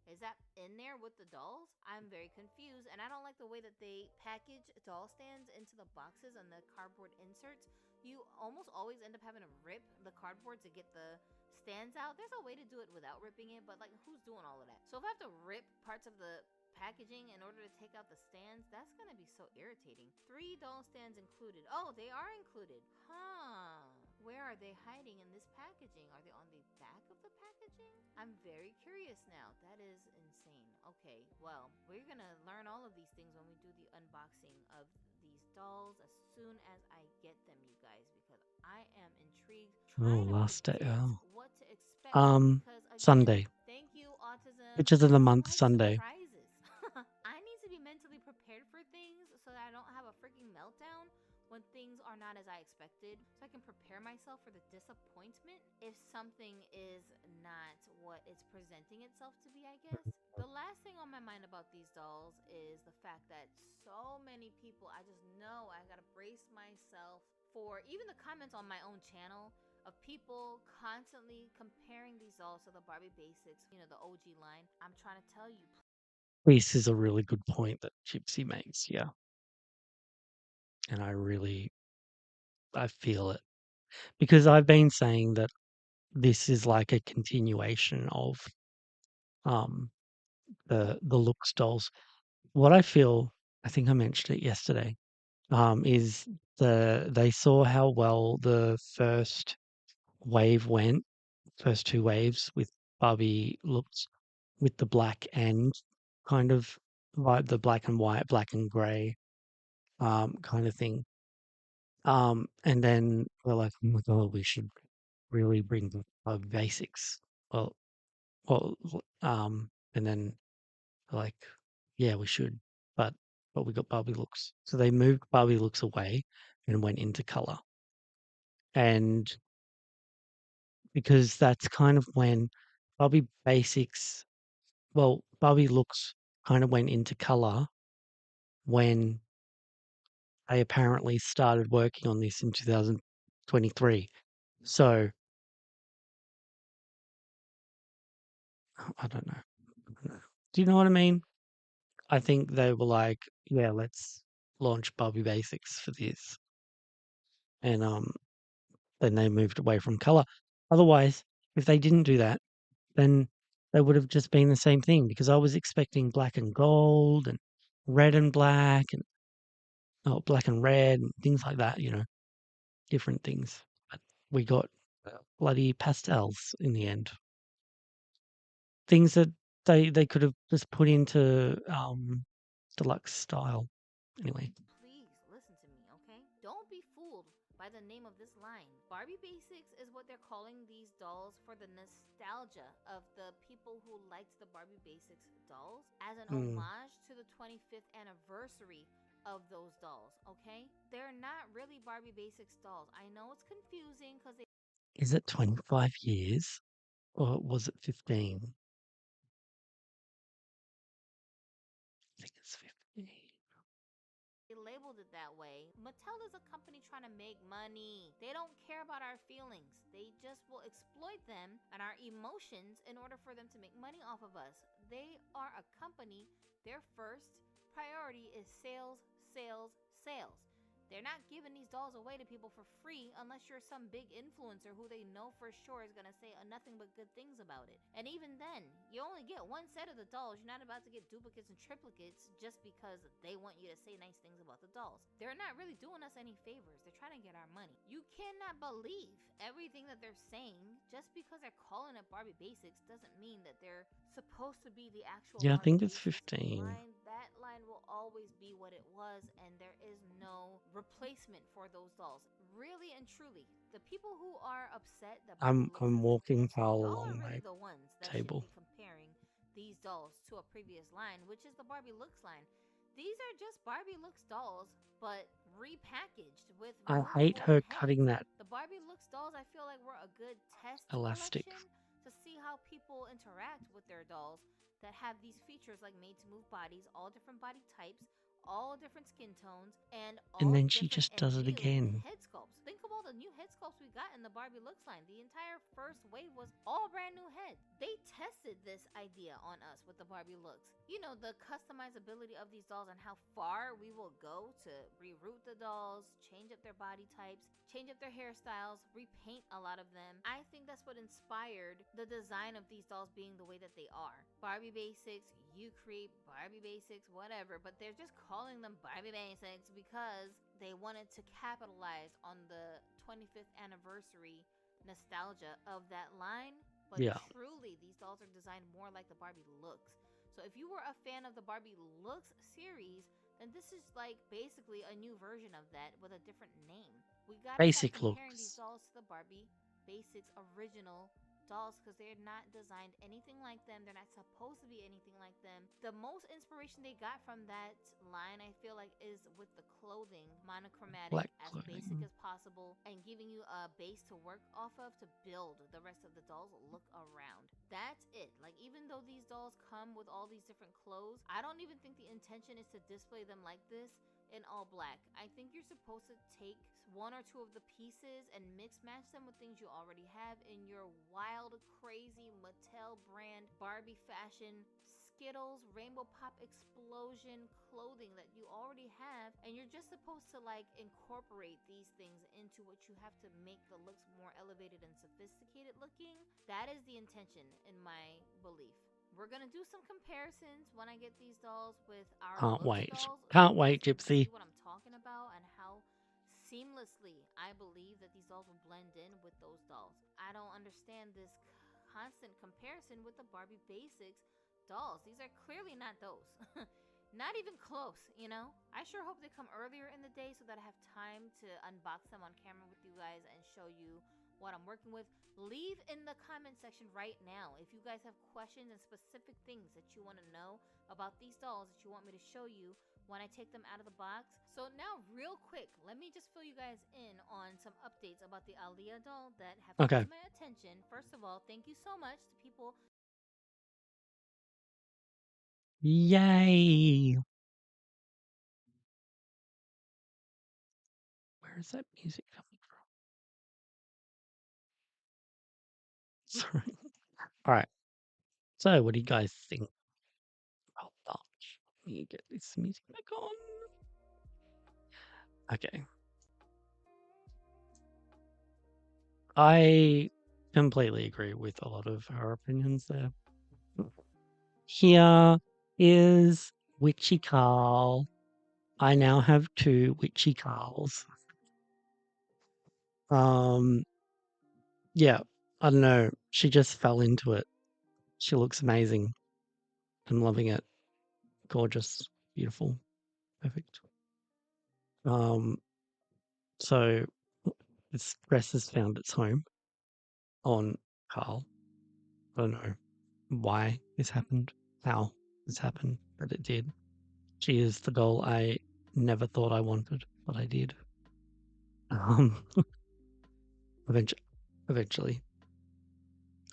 Is that in there with the dolls? I'm very confused, and I don't like the way that they package doll stands into the boxes and the cardboard inserts. You almost always end up having to rip the cardboard to get the stands out. There's a way to do it without ripping it, but like who's doing all of that? So if I have to rip parts of the packaging in order to take out the stands, that's gonna be so irritating. 3 doll stands included. Oh, they are included. Huh. Where are they hiding in this packaging? Are they on the back of the packaging? I'm very curious now. That is insane. Okay, well, we're gonna learn all of these things when we do the unboxing of these dolls as soon as I get them, you guys, because I am intrigued, Oh, trying to last day. predict Oh. what to expect. Because again, Sunday. thank you, autism. Which is of the I month, like Sunday. surprises. I need to be mentally prepared for things so that I don't have a freaking meltdown when things are not as I expected, so I can prepare myself for the disappointment if something is not what it's presenting itself to be, I guess. The last thing on my mind about these dolls is the fact that so many people, I just know I gotta brace myself for even the comments on my own channel of people constantly comparing these dolls to the Barbie Basics, the OG line. I'm trying to tell you, This is a really good point that Gypsy makes, yeah. And I feel it. Because I've been saying that this is like a continuation of um the looks dolls. What I feel, I think I mentioned it yesterday, is they saw how well the first wave went, first 2 waves with Barbie looks, with the black and kind of like the black and white, black and grey, kind of thing. And then we're like, oh my god, we should really bring the basics. Well, and then like, yeah, we should, but we got Barbie looks, so they moved Barbie looks away and went into color, and because that's kind of when Barbie basics, well, Barbie looks kind of went into color when they apparently started working on this in 2023. So I don't know. Do you know what I mean? I think they were like, yeah, let's launch Barbie Basics for this. And then they moved away from color. Otherwise, if they didn't do that, then they would have just been the same thing, because I was expecting black and gold and red and black and black and red and things like that, different things. But we got bloody pastels in the end. Things that they could have just put into deluxe style. Anyway. please listen to me, okay? Don't be fooled by the name of this line. Barbie Basics is what they're calling these dolls for the nostalgia of the people who liked the Barbie Basics dolls as an Mm. homage to the 25th anniversary of those dolls, okay? They're not really Barbie Basics dolls. I know it's confusing because they Is it 25 years or was it 15? I think it's 15. labeled it that way. Mattel is a company trying to make money. They don't care about our feelings. They just will exploit them and our emotions in order for them to make money off of us. They are a company. Their first priority is sales, sales, sales. They're not giving these dolls away to people for free unless you're some big influencer who they know for sure is going to say nothing but good things about it. And even then, you only get one set of the dolls. You're not about to get duplicates and triplicates just because they want you to say nice things about the dolls. They're not really doing us any favors. They're trying to get our money. You cannot believe everything that they're saying. Just because they're calling it Barbie Basics doesn't mean that they're supposed to be the actual Yeah, I Barbie think it's Basics 15. line. That line will always be what it was, and there is no replacement for those dolls. Really and truly, the people who are upset that Barbie looks I'm doesn't walking hit, Karl y'all are along really my the ones that should table. be comparing these dolls to a previous line, which is the Barbie looks line. These are just Barbie looks dolls, but repackaged with I hate removable her heads. cutting that The Barbie looks dolls, I feel like, were a good test elastic. collection to see how people interact with their dolls that have these features like made to move bodies, all different body types, all different skin tones, and And all then she different just and does it new again. head sculpts. Think of all the new head sculpts we got in the Barbie looks line. The entire first wave was all brand new heads. They tested this idea on us with the Barbie looks. You know, the customizability of these dolls and how far we will go to reroot the dolls, change up their body types. change up their hairstyles, repaint a lot of them. I think that's what inspired the design of these dolls being the way that they are. Barbie basics, you create Barbie basics, whatever, but they're just calling them Barbie basics because they wanted to capitalize on the 25th anniversary nostalgia of that line. But Yeah. truly, these dolls are designed more like the Barbie looks. So if you were a fan of the Barbie looks series, then this is like basically a new version of that with a different name. We gotta stop Basic comparing these looks. dolls to the Barbie basics original dolls because they're not designed anything like them. They're not supposed to be anything like them. The most inspiration they got from that line, I feel like, is with the clothing, monochromatic, Black as basic clothing. as possible, and giving you a base to work off of to build the rest of the dolls look around. That's it. Like, even though these dolls come with all these different clothes, I don't even think the intention is to display them like this in all black. I think you're supposed to take one or two of the pieces and mix match them with things you already have in your wild, crazy Mattel brand Barbie fashion Skittles Rainbow Pop Explosion clothing that you already have, and you're just supposed to like incorporate these things into what you have to make the looks more elevated and sophisticated looking. That is the intention in my belief. We're gonna do some comparisons when I get these dolls with our Can't looks wait. dolls, so Can't you guys wait, can see Gypsy. what I'm talking about and how seamlessly I believe that these dolls will blend in with those dolls. I don't understand this constant comparison with the Barbie basics dolls. These are clearly not those. Not even close, you know? I sure hope they come earlier in the day so that I have time to unbox them on camera with you guys and show you what I'm working with. Leave in the comment section right now if you guys have questions and specific things that you want to know about these dolls that you want me to show you when I take them out of the box. So now, real quick, let me just fill you guys in on some updates about the Aaliyah doll that have come Okay. to my attention. First of all, thank you so much to people. Yay. Where is that music coming from? Sorry. All right. So, what do you guys think about that? Let me get this music back on. Okay. I completely agree with a lot of her opinions there. Here is Witchy Karl. I now have 2 Witchy Karls. Yeah, I don't know. She just fell into it. She looks amazing. I'm loving it. Gorgeous, beautiful, perfect. So this dress has found its home on Karl. I don't know why this happened, how this happened, but it did. She is the doll I never thought I wanted, but I did. Um, eventually.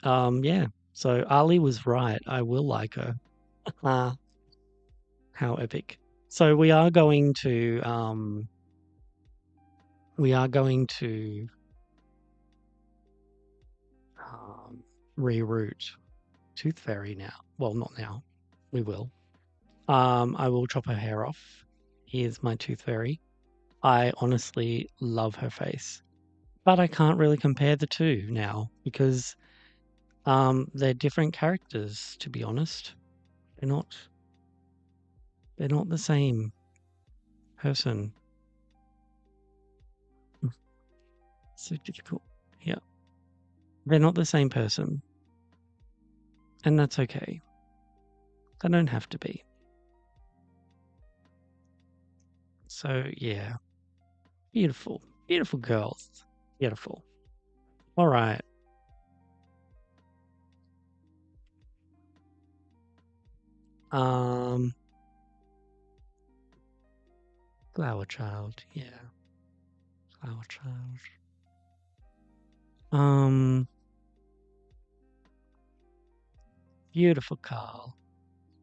Yeah. So Ali was right. I will like her. Ah, how epic. So we are going to reroot Toothfairy now. Well, not now. We will. I will chop her hair off. Here's my Toothfairy. I honestly love her face, but I can't really compare the two now because they're different characters. To be honest, they're not. They're not the same person. So difficult. Yeah, they're not the same person, and that's okay. They don't have to be. So yeah, beautiful, beautiful girls, beautiful. All right. Flower Child, yeah, Flower Child. Beautiful Karl.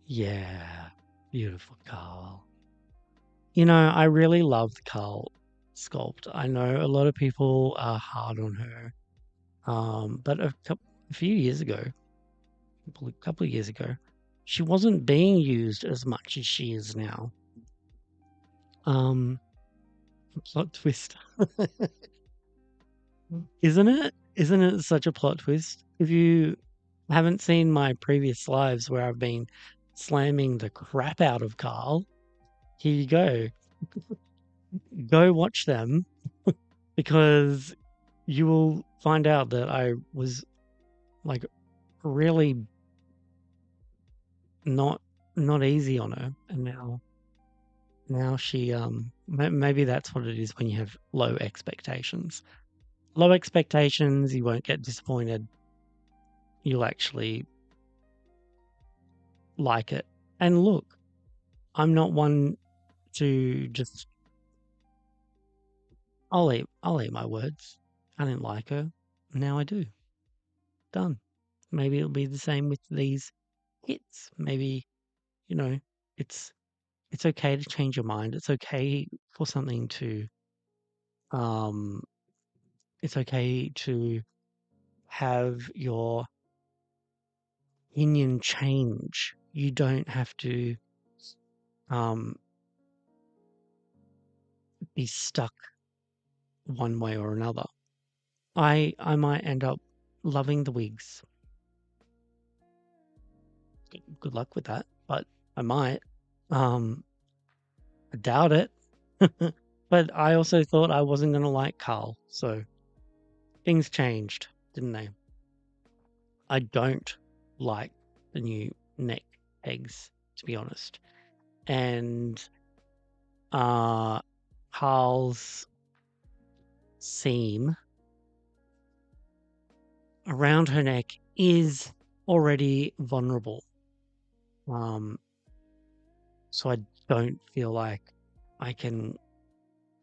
Yeah, beautiful Karl. You know, I really love the Karl sculpt. I know a lot of people are hard on her. But a few years ago, a couple of years ago, she wasn't being used as much as she is now. Plot twist. Isn't it? Isn't it such a plot twist? If you haven't seen my previous lives where I've been slamming the crap out of Karl, here you go. Go watch them because you will find out that I was like really not not easy on her, and now she maybe that's what it is when you have low expectations. Low expectations, you won't get disappointed. You'll actually like it. And look, I'm not one to just I'll eat my words. I didn't like her. Now I do. Done. Maybe it'll be the same with these hits. Maybe, you know, it's it's okay to change your mind. It's okay for something to um it's okay to have your opinion change. You don't have to um be stuck one way or another. I might end up loving the wigs. Good luck with that, but I might. Um, I doubt it. But I also thought I wasn't gonna like Karl, so things changed, didn't they? I don't like the new neck pegs, to be honest. And Karl's seam around her neck is already vulnerable. Um, so I don't feel like I can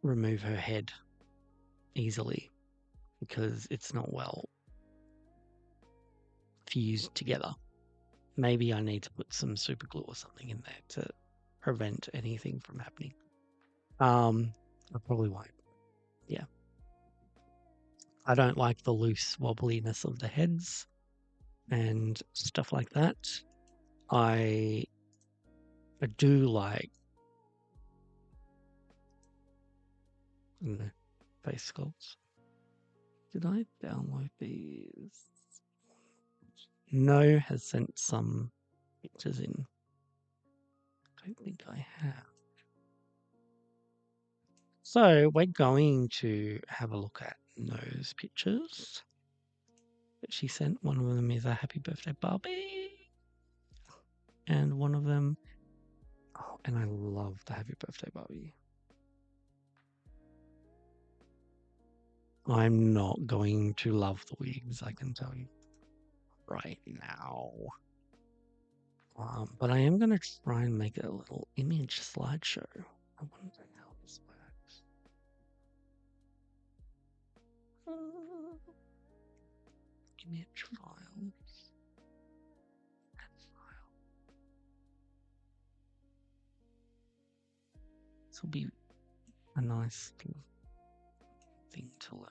remove her head easily because it's not well fused together. Maybe I need to put some super glue or something in there to prevent anything from happening. I probably won't. Yeah. I don't like the loose wobbliness of the heads and stuff like that. I do like face sculpts. Did I download these? No has sent some pictures in. I don't think I have. So we're going to have a look at those pictures that she sent. One of them is a happy birthday Barbie. And one of them, oh, and I love the happy birthday Barbie. I'm not going to love the wigs, I can tell you right now. But I am going to try and make a little image slideshow. I wonder how this works. Image files. Add file. This will be a nice little thing to learn.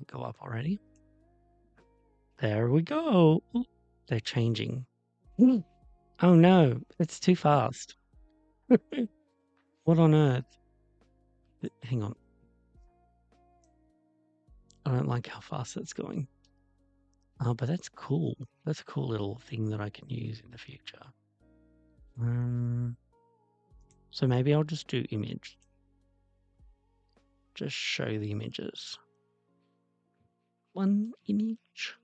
Go up already. There we go. Ooh, they're changing. Oh no, it's too fast. What on earth? Hang on. I don't like how fast it's going. But that's cool. That's a cool little thing that I can use in the future. So maybe I'll just do image. Just show the images. One image.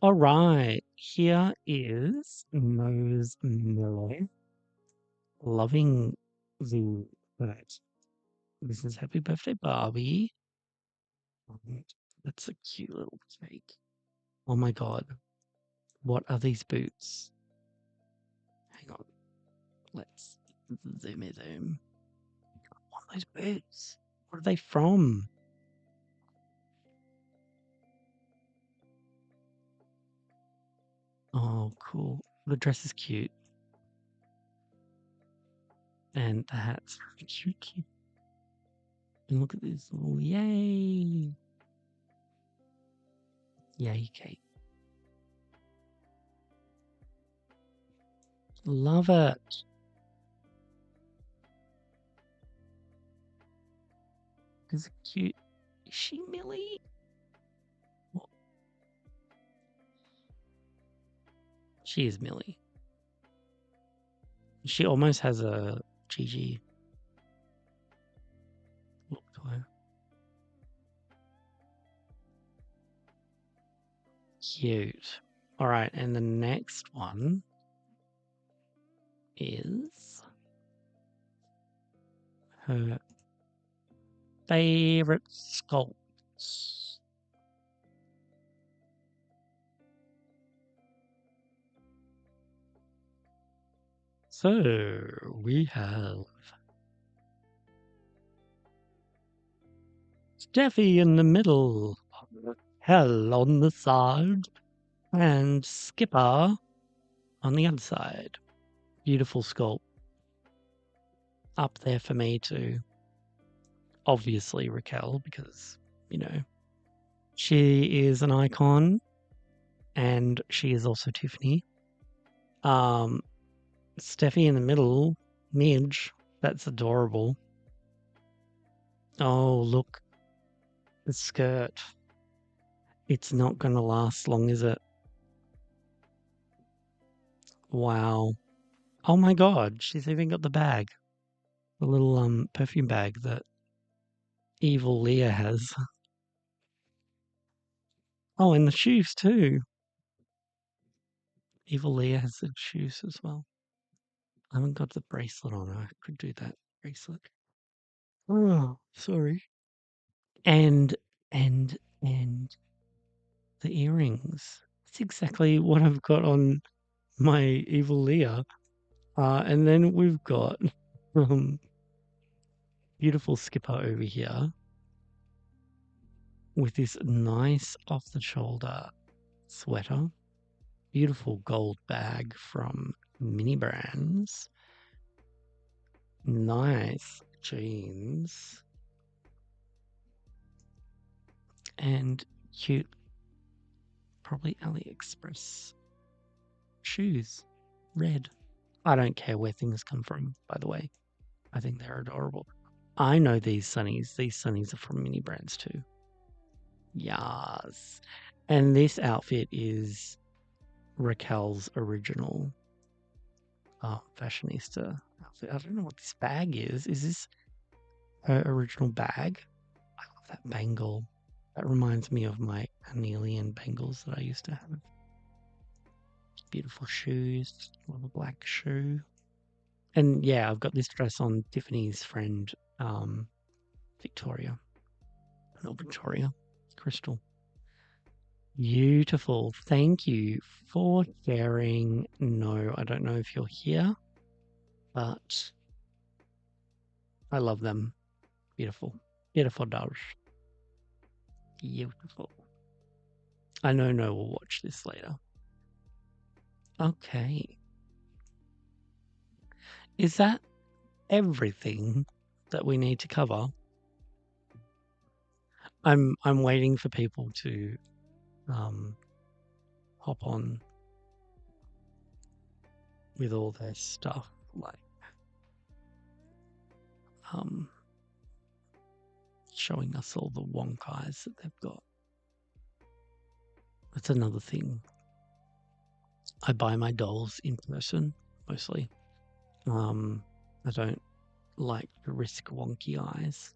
All right, here is Nose Miller. Loving the that. This is Happy Birthday Barbie. That's a cute little cake. Oh my god. What are these boots? Hang on. Let's zoom. What are those boots? What are they from? Oh, cool. The dress is cute. And the hat's cute. And look at this. Oh, yay. Yay, Kate. Love it. Is it cute? Is she Millie? What? She is Millie. She almost has a Gigi look to her. Cute. All right, and the next one is her favorite sculpts. So we have Steffi in the middle, Hell on the side, and Skipper on the other side. Beautiful sculpt. Up there for me too. Obviously Raquel, because, you know, she is an icon and she is also Tiffany. Steffi in the middle, Midge, that's adorable. Oh, look, the skirt. It's not going to last long, is it? Wow. Oh my God, she's even got the bag. The little perfume bag that evil Leah has. Oh, and the shoes too. Evil Leah has the shoes as well. I haven't got the bracelet on her. I could do that bracelet. Oh, sorry. And the earrings. It's exactly what I've got on my evil Leah. And then we've got beautiful Skipper over here with this nice off-the-shoulder sweater. Beautiful gold bag from Mini Brands. Nice jeans. And cute, probably AliExpress shoes. Red. I don't care where things come from, by the way. I think they're adorable. I know these sunnies. These sunnies are from Mini Brands too. Yes. And this outfit is Raquel's original fashionista outfit. I don't know what this bag is. Is this her original bag? I love that bangle. That reminds me of my annealian bangles that I used to have. Beautiful shoes. Love a black shoe. And yeah, I've got this dress on Tiffany's friend, Victoria. Not Victoria. Crystal. Beautiful. Thank you for sharing. No, I don't know if you're here, but I love them. Beautiful. Beautiful dolls. Beautiful. I know No will watch this later. Okay. Is that everything that we need to cover? I'm waiting for people to hop on with all their stuff, like showing us all the Wonk eyes that they've got. That's another thing. I buy my dolls in person mostly. I don't like to risk wonky eyes.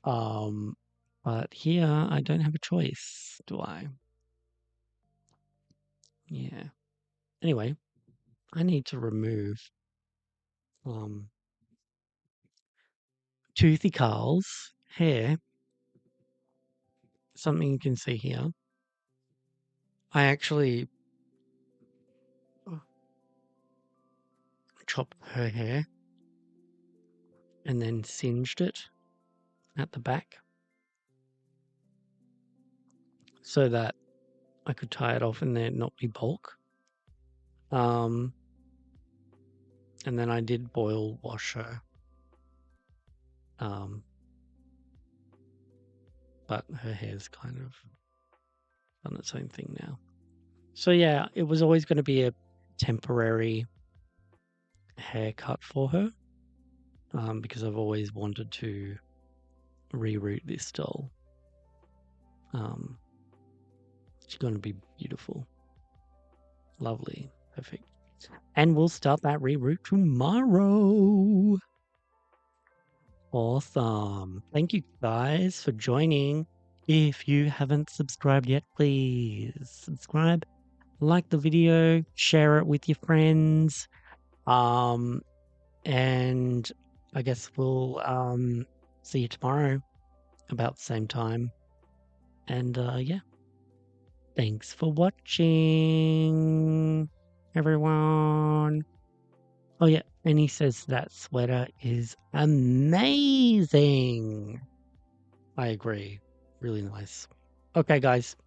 But here I don't have a choice, do I? Yeah. Anyway, I need to remove Toothy Karl's hair. Something you can see here. I actually chopped her hair and then singed it at the back so that I could tie it off and then not be bulk. And then I did boil wash her. But her hair's kind of done its own thing now. So yeah, it was always going to be a temporary haircut for her because I've always wanted to reroot this doll. She's going to be beautiful. Lovely. Perfect. And we'll start that reroot tomorrow. Awesome. Thank you guys for joining. If you haven't subscribed yet, please subscribe, like the video, share it with your friends. And I guess we'll see you tomorrow about the same time. And yeah. Thanks for watching, everyone. Oh yeah, and he says that sweater is amazing. I agree. Really nice. Okay, guys.